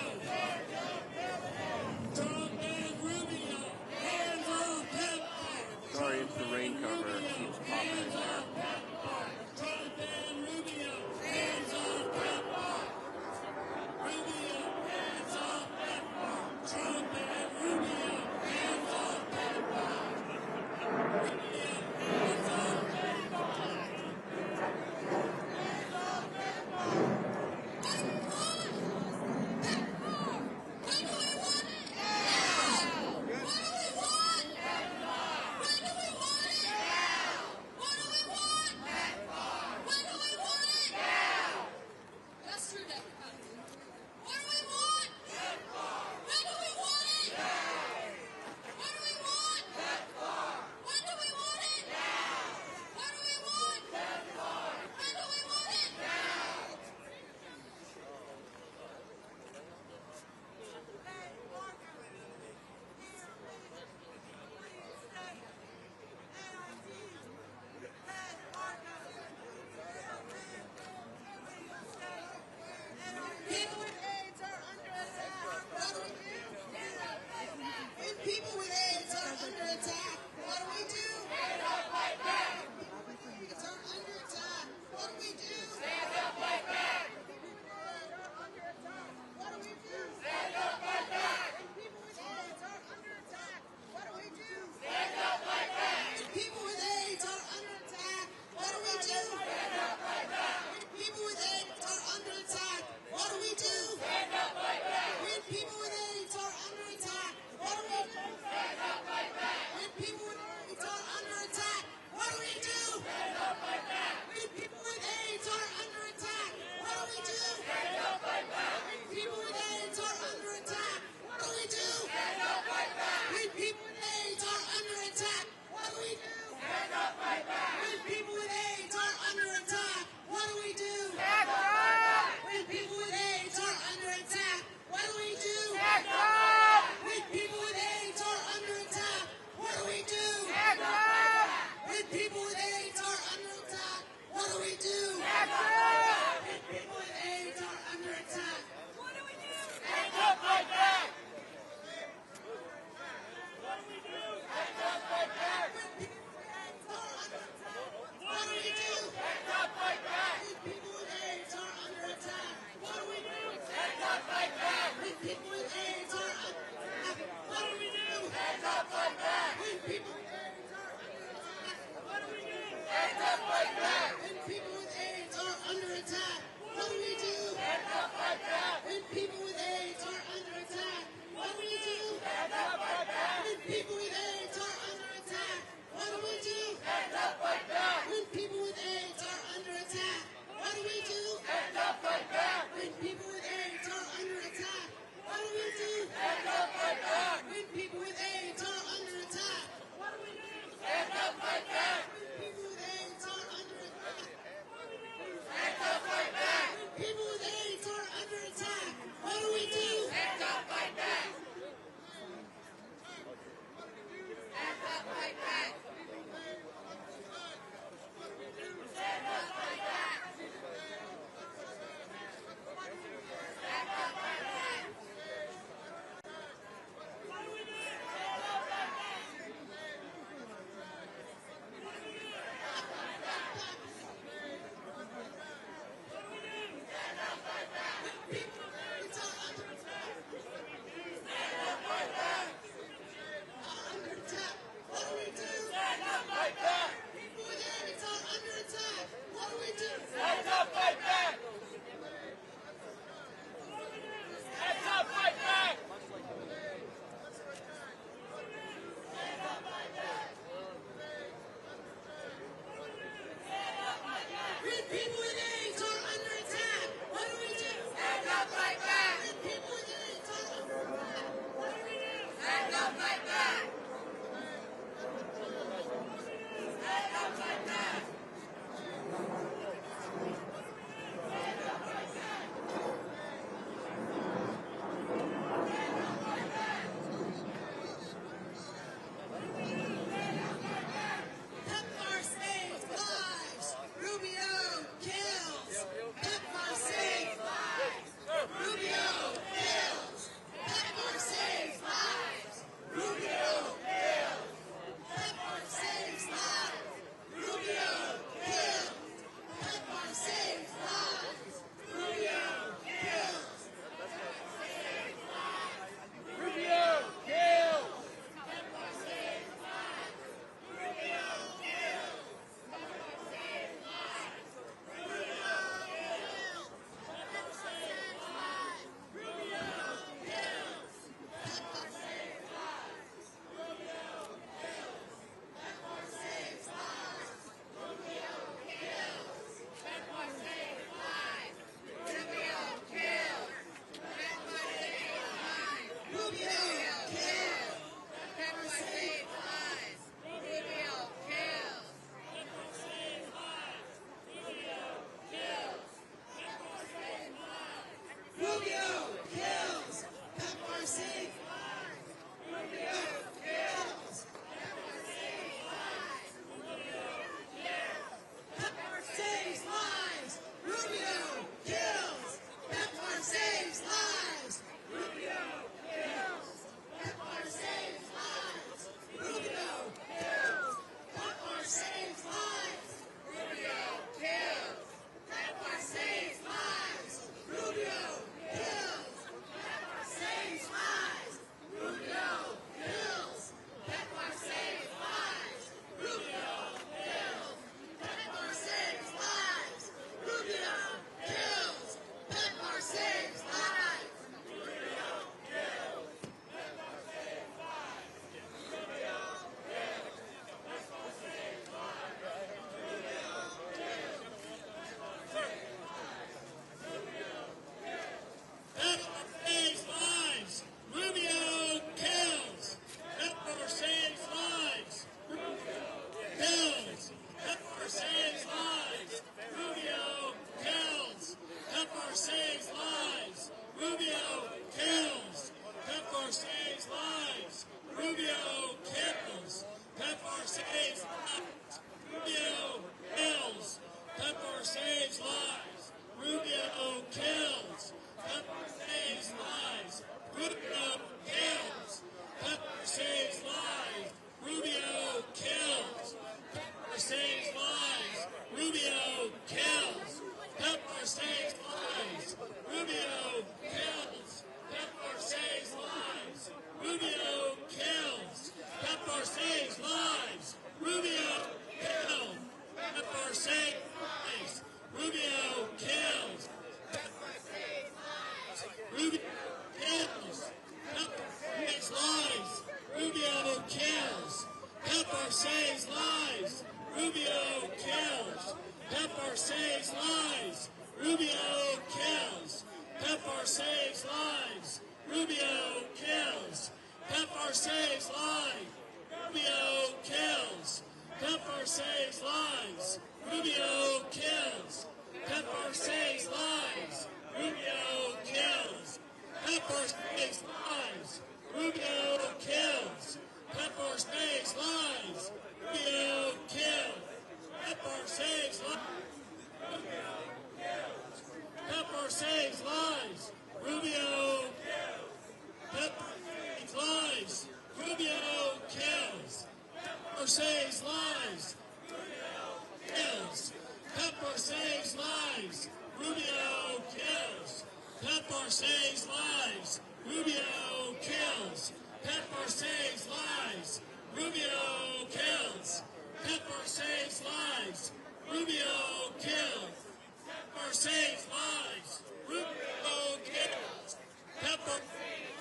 When people with AIDS are under attack, what do we do? Act up! When people with AIDS are under attack, what do we do? Act up! When people with AIDS are under attack, what do we do? Act up! When people with AIDS are under attack, what do we do? Act up! When people with AIDS are under attack, what do we do? Act up like that! What do we do? Act up like that! When people with AIDS are under attack, saves lives. Rubio kills. PEPFAR saves lives. Rubio kills. PEPFAR saves lives. Rubio kills. PEPFAR saves lives. Rubio kills. PEPFAR saves lives. Rubio kills. PEPFAR saves lives. Rubio kills. PEPFAR saves lives. Rubio kills. PEPFAR saves lives. Rubio kills. PEPFAR saves lives. Rubio kills. PEPFAR saves lives. Rubio kills. PEPFAR saves lives. Rubio kills. PEPFAR saves lives. Rubio kills. PEPFAR saves lives. PEPFAR saves lives. Rubio kills. PEPFAR saves lives. Rubio kills. PEPFAR saves lives. Kills. PEPFAR saves lives. Rubio kills. PEPFAR saves lives. Rubio kills. PEPFAR saves lives. Rubio kills. PEPFAR saves lives. Rubio kills. PEPFAR saves lives. Rubio kills. PEPFAR saves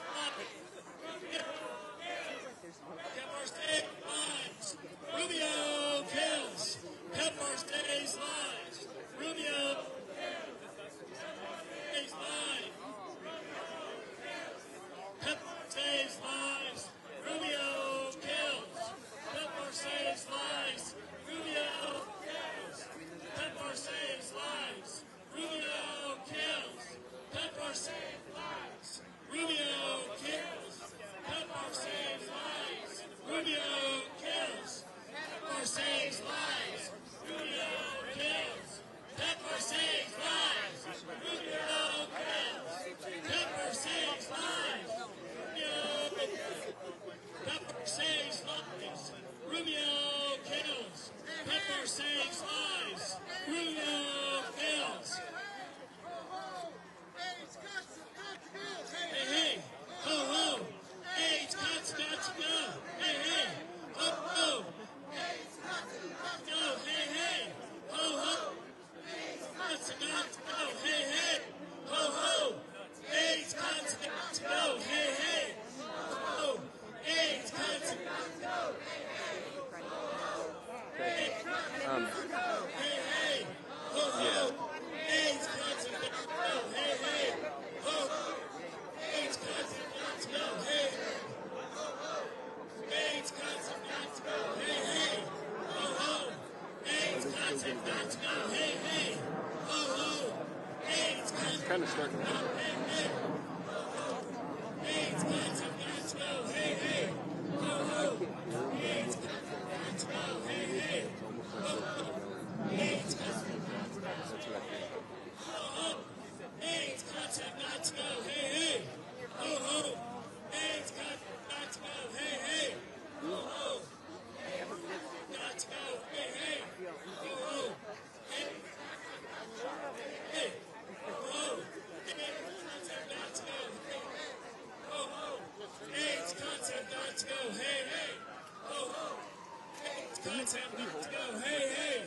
lives. PEPFAR saves lives. Rubio kills. PEPFAR saves lives. Rubio saves lives. PEPFAR saves lives. Rubio kills. PEPFAR saves lives. Rubio kills. PEPFAR saves lives. Rubio kills. PEPFAR saves lives. Rubio kills. PEPFAR saves lives. Rubio kills. PEPFAR saves lives. Rubio kills. PEPFAR saves lives. Rubio kills. PEPFAR saves lives. PEPFAR saves lives. Rubio kills. PEPFAR saves lives. Rubio kills. Hey, hey, ho, ho. AIDS got to go. Hey, hey, ho, ho. AIDS got to go. Hey, hey, ho, ho. AIDS got to go. Hey, hey, ho, ho. AIDS got to go. Hey, hey, ho, ho. AIDS got to go. Hey, hey, ho, ho. AIDS got to go. Hey, hey, ho, ho. AIDS got to go. Hey, AIDS got to go. Hey, hey, ho, ho. AIDS got to go. Hey, hey, ho, ho. AIDS got to Kind of starting to go. Hey, hey, ho, ho. AIDS got to go. Hey, hey, ho, ho. AIDS got to go. Hey, hey, ho, ho. AIDS got to AIDS got to go. Hey, hey, ho, ho. AIDS got to go. Hey, hey, ho, ho. Got to go. Hey, hey, ho, ho. Hey, hey, ho, ho. AIDS got to go. Hey, hey, ho, ho. AIDS got to go. Hey, hey, ho, ho. AIDS got to go. Hey, hey,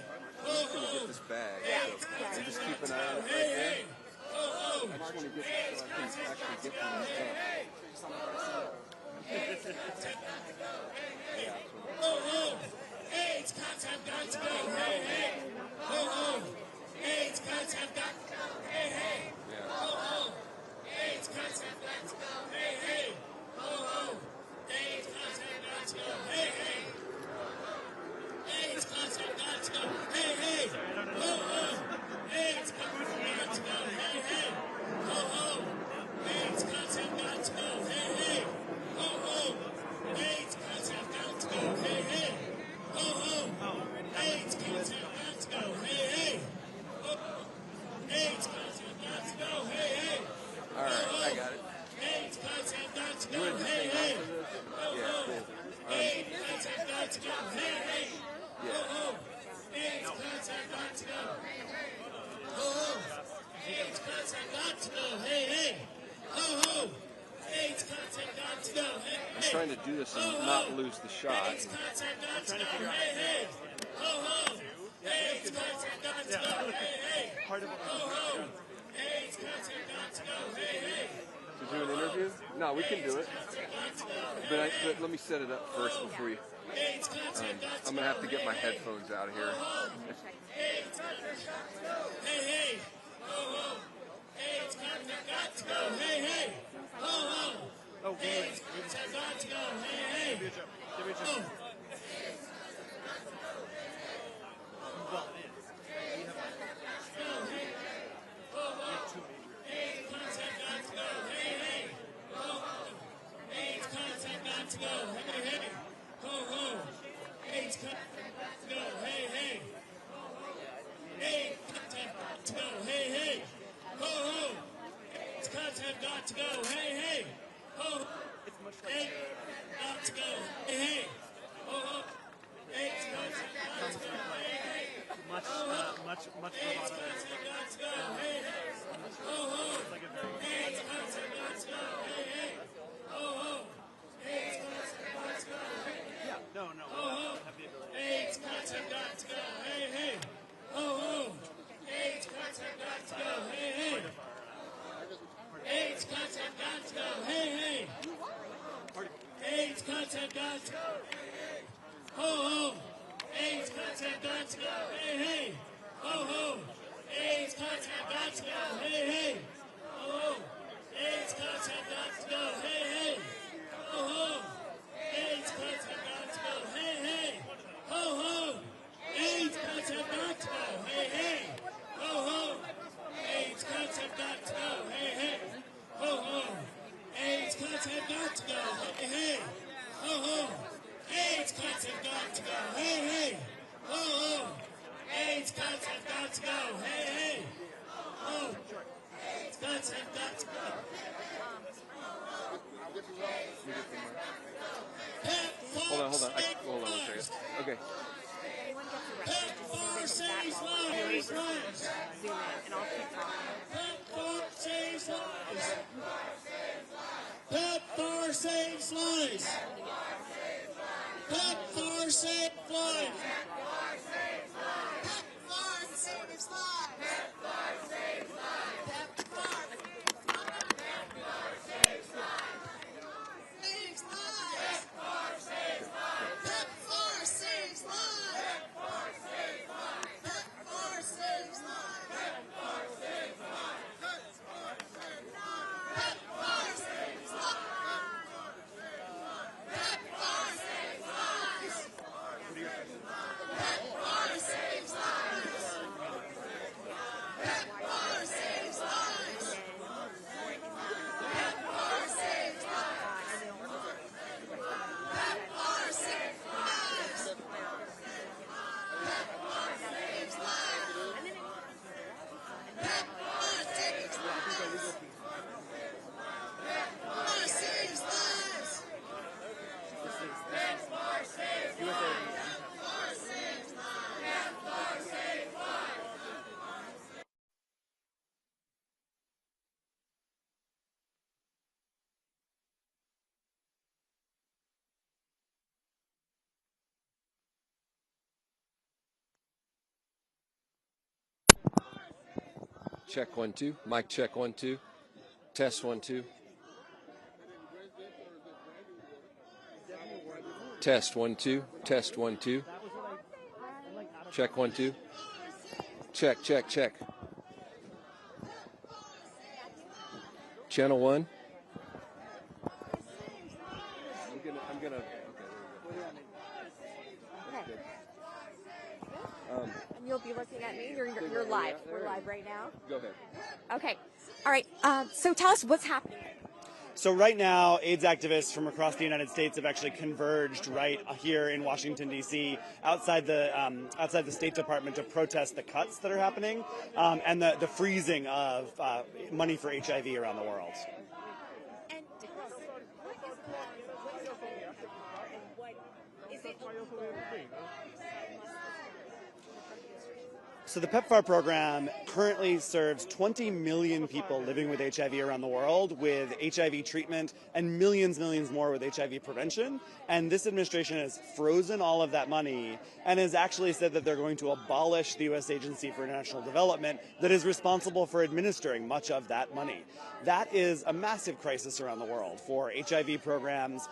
ho, ho. this bag. AIDS got So just keep to an eye on go. it Hey, right there. hey, ho, ho. I just want to get so I can actually get from this bag. Ho, ho. AIDS cuts have got to go. Hey, hey. Ho, ho. AIDS cuts have got to go. Hey, hey. Ho, ho. AIDS cuts have got to go. Hey, hey. Ho, ho. AIDS cuts have got to go. Hey, hey. AIDS cuts have got to go. Hey, hey. Ho, ho. AIDS cuts have got to go. Hey, hey. Ho, ho. AIDS cuts have got to go. Hey, hey. Ho, ho. AIDS cuts have got to go. Hey, hey. Ho, ho. AIDS cuts have got to go. Hey, hey. Ho, ho. AIDS cuts have got to go. Hey, hey. All right, I got it. AIDS cuts have got to You go. want to just Hey, hang hey. on to this? Ho, Yeah, ho. cool. AIDS cuts have got to go. Hey, hey. Ho, Yeah. ho. AIDS cuts have got to go. Ho, ho. AIDS cuts have got to go. Hey, hey. Ho, ho. I'm trying to do this and not lose the shot. I'm trying to figure out. Part of it. To do an interview? No, we can do it. But let me set it up first before you. I'm gonna have to get my headphones out of here. Oh, wait. Much bravado. Yeah, no, have the ability. AIDS content got to go. Hey, hey. Ho, ho. AIDS content got to go. Hey, hey. AIDS content got to go. Hey, hey. AIDS content got to go. Ho, ho. AIDS content got to go. Hey, hey. Ho, ho. AIDS content got to go. Hey, hey. Ho, ho. AIDS content got to go. Hey, hey. Ho, ho. AIDS content got to go. Hey, hey. Ho, ho. AIDS content got to go. Hey, hey. Ho, ho. AIDS content got to go. Hey, hey. Ho, ho. AIDS content got to go. Hey, hey. Ho, ho. AIDS content got to go. Hey, hey. Ho, ho. AIDS content got to go. Hey, hey. Ho, AIDS content got to go. Hold on one second. Okay. PEPFAR saves lives. PEPFAR saves lives. PEPFAR saves lives. PEPFAR saves lives. PEPFAR saves lives. Check 1 2. Mic check 1 2. Test 1 2. Test 1 2. Test 1 2. Check 1 2. Check. Channel 1. I'm gonna. Okay, there we go. That's good. And you'll be looking at me. You're live. We're live right now. Go ahead. Okay. All right. So tell us what's happening. So right now, AIDS activists from across the United States have actually converged right here in Washington, D.C., outside the State Department to protest the cuts that are happening and the freezing of money for HIV around the world. And what is it? So the PEPFAR program currently serves 20 million people living with HIV around the world with HIV treatment and millions more with HIV prevention. And this administration has frozen all of that money and has actually said that they're going to abolish the U.S. Agency for International Development that is responsible for administering much of that money. That is a massive crisis around the world for HIV programs.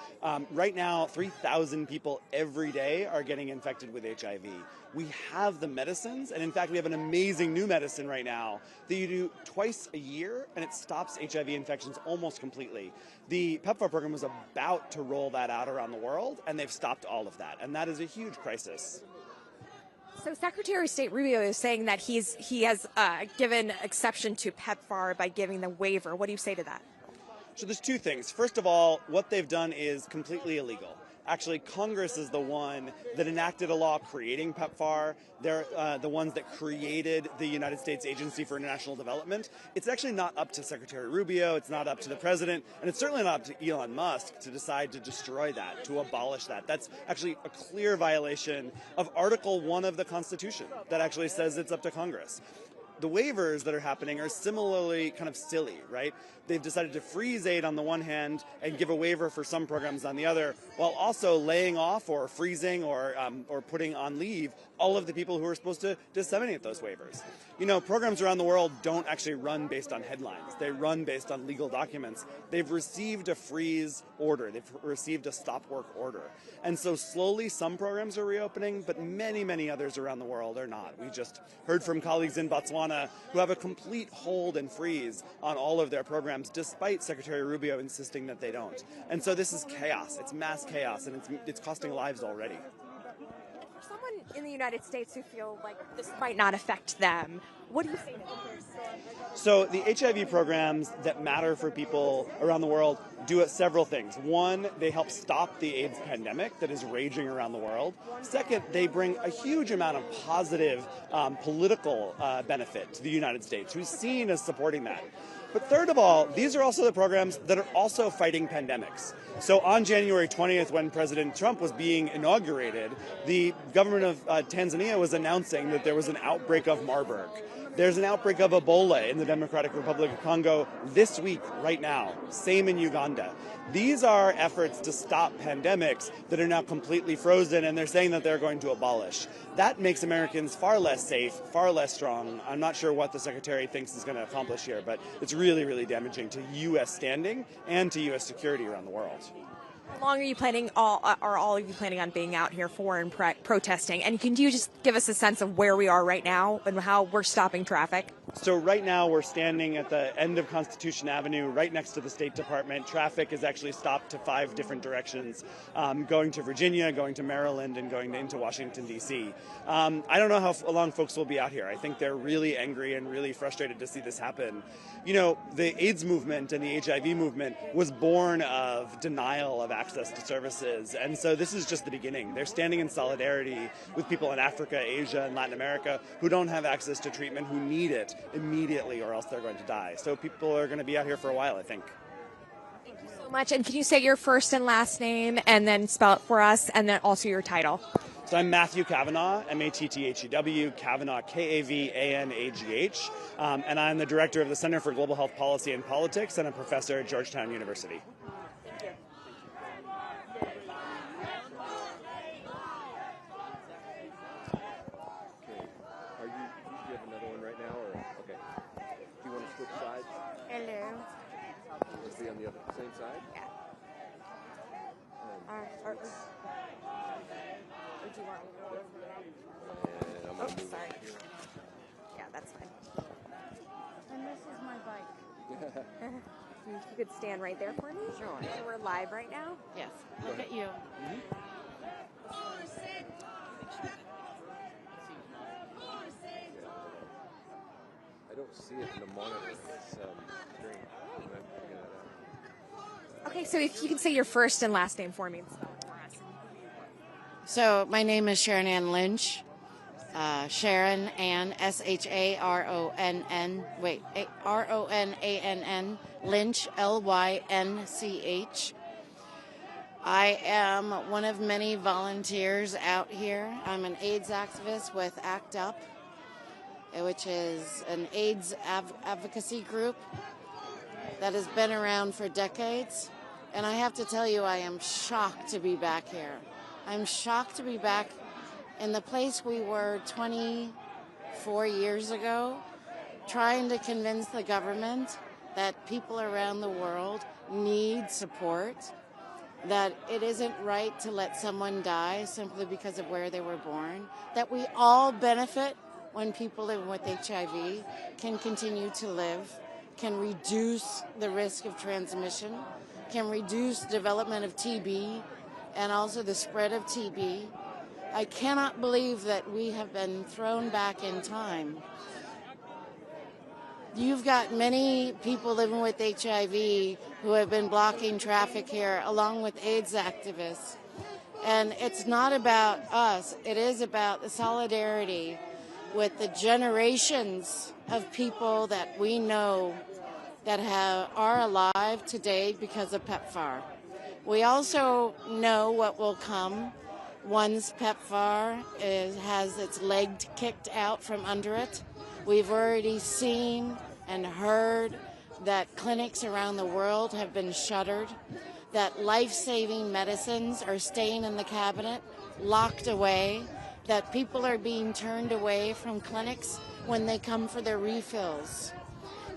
Right now, 3,000 people every day are getting infected with HIV. We have the medicines, and in fact, we have an amazing new medicine right now that you do twice a year, and it stops HIV infections almost completely. The PEPFAR program was about to roll that out around the world, and they've stopped all of that, and that is a huge crisis. So Secretary of State Rubio is saying that he has given exception to PEPFAR by giving the waiver. What do you say to that? So there's two things. First of all, what they've done is completely illegal. Actually, Congress is the one that enacted a law creating PEPFAR. They're the ones that created the United States Agency for International Development. It's actually not up to Secretary Rubio, it's not up to the president, and it's certainly not up to Elon Musk to decide to destroy that, to abolish that. That's actually a clear violation of Article 1 of the Constitution that actually says it's up to Congress. The waivers that are happening are similarly kind of silly, right? They've decided to freeze aid on the one hand and give a waiver for some programs on the other, while also laying off or freezing or putting on leave all of the people who are supposed to disseminate those waivers. You know, programs around the world don't actually run based on headlines. They run based on legal documents. They've received a freeze order. They've received a stop work order. And so slowly some programs are reopening, but many others around the world are not. We just heard from colleagues in Botswana who have a complete hold and freeze on all of their programs, despite Secretary Rubio insisting that they don't. And so this is chaos. It's mass chaos, and it's costing lives already. For someone in the United States who feel like this might not affect them, what do you say to them? So the HIV programs that matter for people around the world do several things. One, they help stop the AIDS pandemic that is raging around the world. Second, they bring a huge amount of positive political benefit to the United States, who's seen as supporting that. But third of all, these are also the programs that are also fighting pandemics. So on January 20th, when President Trump was being inaugurated, the government of Tanzania was announcing that there was an outbreak of Marburg. There's an outbreak of Ebola in the Democratic Republic of Congo this week, right now. Same in Uganda. These are efforts to stop pandemics that are now completely frozen, and they're saying that they're going to abolish. That makes Americans far less safe, far less strong. I'm not sure what the Secretary thinks is going to accomplish here, but it's really damaging to U.S. standing and to U.S. security around the world. How long are you planning, are all of you planning on being out here for and protesting? And can you just give us a sense of where we are right now and how we're stopping traffic? So right now we're standing at the end of Constitution Avenue, right next to the State Department. Traffic is actually stopped to 5 different directions, going to Virginia, going to Maryland, and going into Washington, D.C. I don't know how long folks will be out here. I think they're really angry and really frustrated to see this happen. You know, the AIDS movement and the HIV movement was born of denial of access to services, and so this is just the beginning. They're standing in solidarity with people in Africa, Asia, and Latin America who don't have access to treatment, who need it immediately, or else they're going to die. So people are going to be out here for a while, I think. Thank you so much. And can you say your first and last name and then spell it for us, and then also your title? So I'm Matthew Kavanaugh, M-A-T-T-H-E-W, Kavanaugh, K-A-V-A-N-A-G-H, and I'm the director of the Center for Global Health Policy and Politics and a professor at Georgetown University. Thank you. Do you have another one right now, or okay? Do you want to switch sides? Hello. Let's be on the other same side. Yeah. Or do you want me to go over there? And I'm gonna move sorry. it here. Yeah, that's fine. And this is my bike. You could stand right there for me? Sure. So we're live right now? Yes. Look at you. I don't see it in the monitor. It's screen. I'm figuring that out. Okay, so if you can say your first and last name for me. So my name is Sharon Ann Lynch. Sharon Ann, S-H-A-R-O-N-N, R-O-N-A-N-N, Lynch, L-Y-N-C-H. I am one of many volunteers out here. I'm an AIDS activist with ACT UP. which is an AIDS advocacy group that has been around for decades. And I have to tell you, I am shocked to be back here. I'm shocked to be back in the place we were 24 years ago, trying to convince the government that people around the world need support, that it isn't right to let someone die simply because of where they were born, that we all benefit when people living with HIV can continue to live, can reduce the risk of transmission, can reduce development of TB and also the spread of TB. I cannot believe that we have been thrown back in time. You've got many people living with HIV who have been blocking traffic here, along with AIDS activists. And it's not about us. It is about the solidarity with the generations of people that we know that are alive today because of PEPFAR. We also know what will come once PEPFAR has its leg kicked out from under it. We've already seen and heard that clinics around the world have been shuttered, that life-saving medicines are staying in the cabinet, locked away, that people are being turned away from clinics when they come for their refills.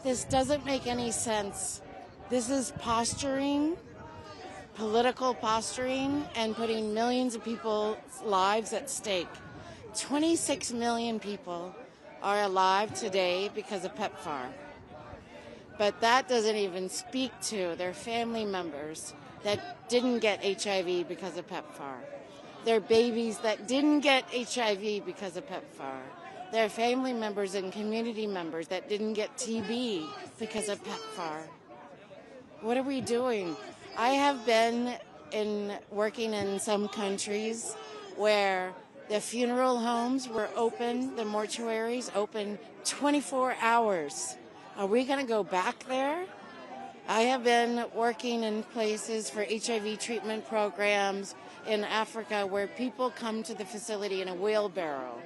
This doesn't make any sense. This is posturing, political posturing, and putting millions of people's lives at stake. 26 million people are alive today because of PEPFAR. But that doesn't even speak to their family members that didn't get HIV because of PEPFAR. Their babies that didn't get HIV because of PEPFAR. Their family members and community members that didn't get TB because of PEPFAR. What are we doing? I have been working in some countries where the funeral homes were open, the mortuaries open 24 hours. Are we going to go back there? I have been working in places for HIV treatment programs in Africa where people come to the facility in a wheelbarrow.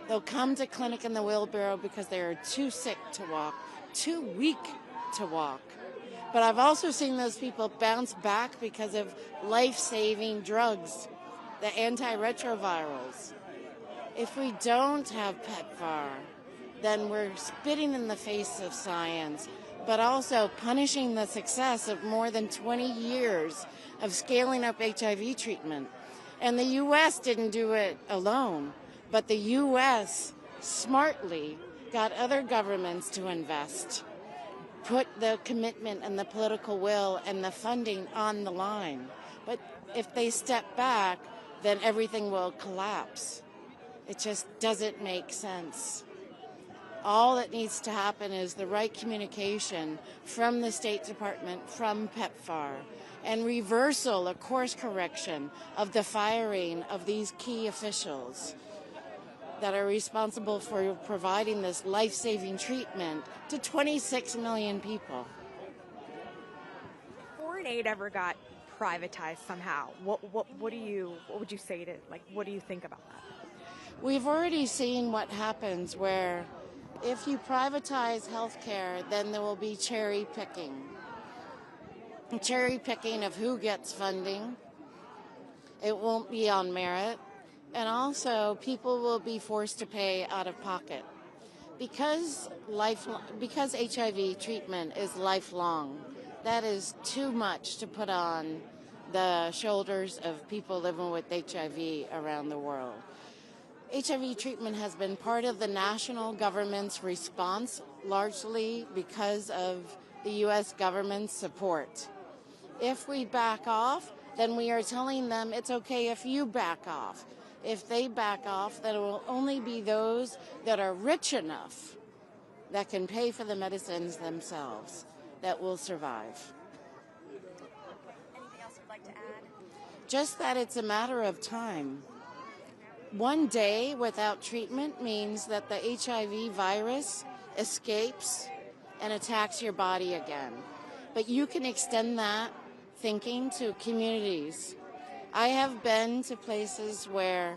They'll come to clinic in the wheelbarrow because they are too sick to walk, too weak to walk. But I've also seen those people bounce back because of life-saving drugs, the antiretrovirals. If we don't have PEPFAR, then we're spitting in the face of science, but also punishing the success of more than 20 years of scaling up HIV treatment. And the U.S. didn't do it alone, but the U.S. smartly got other governments to invest, put the commitment and the political will and the funding on the line. But if they step back, then everything will collapse. It just doesn't make sense. All that needs to happen is the right communication from the State Department, from PEPFAR, and reversal, a course correction of the firing of these key officials that are responsible for providing this life-saving treatment to 26 million people. Foreign aid ever got privatized somehow. What would you say to, what do you think about that? We've already seen what happens where if you privatize healthcare, then there will be cherry picking. Cherry picking of who gets funding. It won't be on merit. And also, people will be forced to pay out of pocket. Because HIV treatment is lifelong, that is too much to put on the shoulders of people living with HIV around the world. HIV treatment has been part of the national government's response, largely because of the U.S. government's support. If we back off, then we are telling them it's okay if you back off. If they back off, then it will only be those that are rich enough that can pay for the medicines themselves that will survive. Anything else you'd like to add? Just that it's a matter of time. One day without treatment means that the HIV virus escapes and attacks your body again. But you can extend that thinking to communities. I have been to places where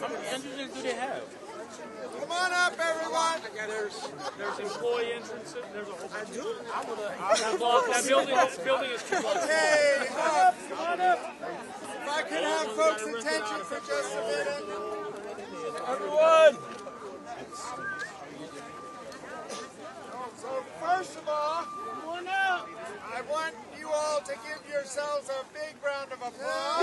How many entrances do they have? Come on up, everyone. There's employee entrances. There's a whole bunch. I do. That building is too large. Hey, Come on up. if I could have folks' attention for just a minute. Everyone. So first of all, I want you all to give yourselves a big round of applause.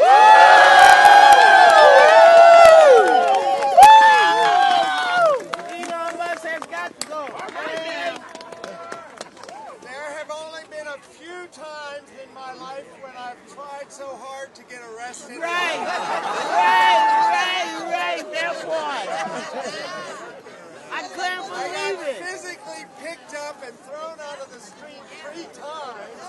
There have only been a few times in my life when I've tried so hard to get arrested. Right, that one. I couldn't I believe got it. physically picked up and thrown out of the street 3 times.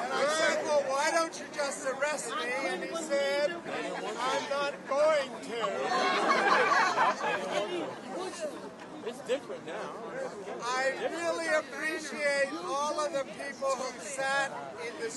And I said, well, why don't you just arrest me? And he said, I'm not going to. It's different now. I really appreciate all of the people who sat in the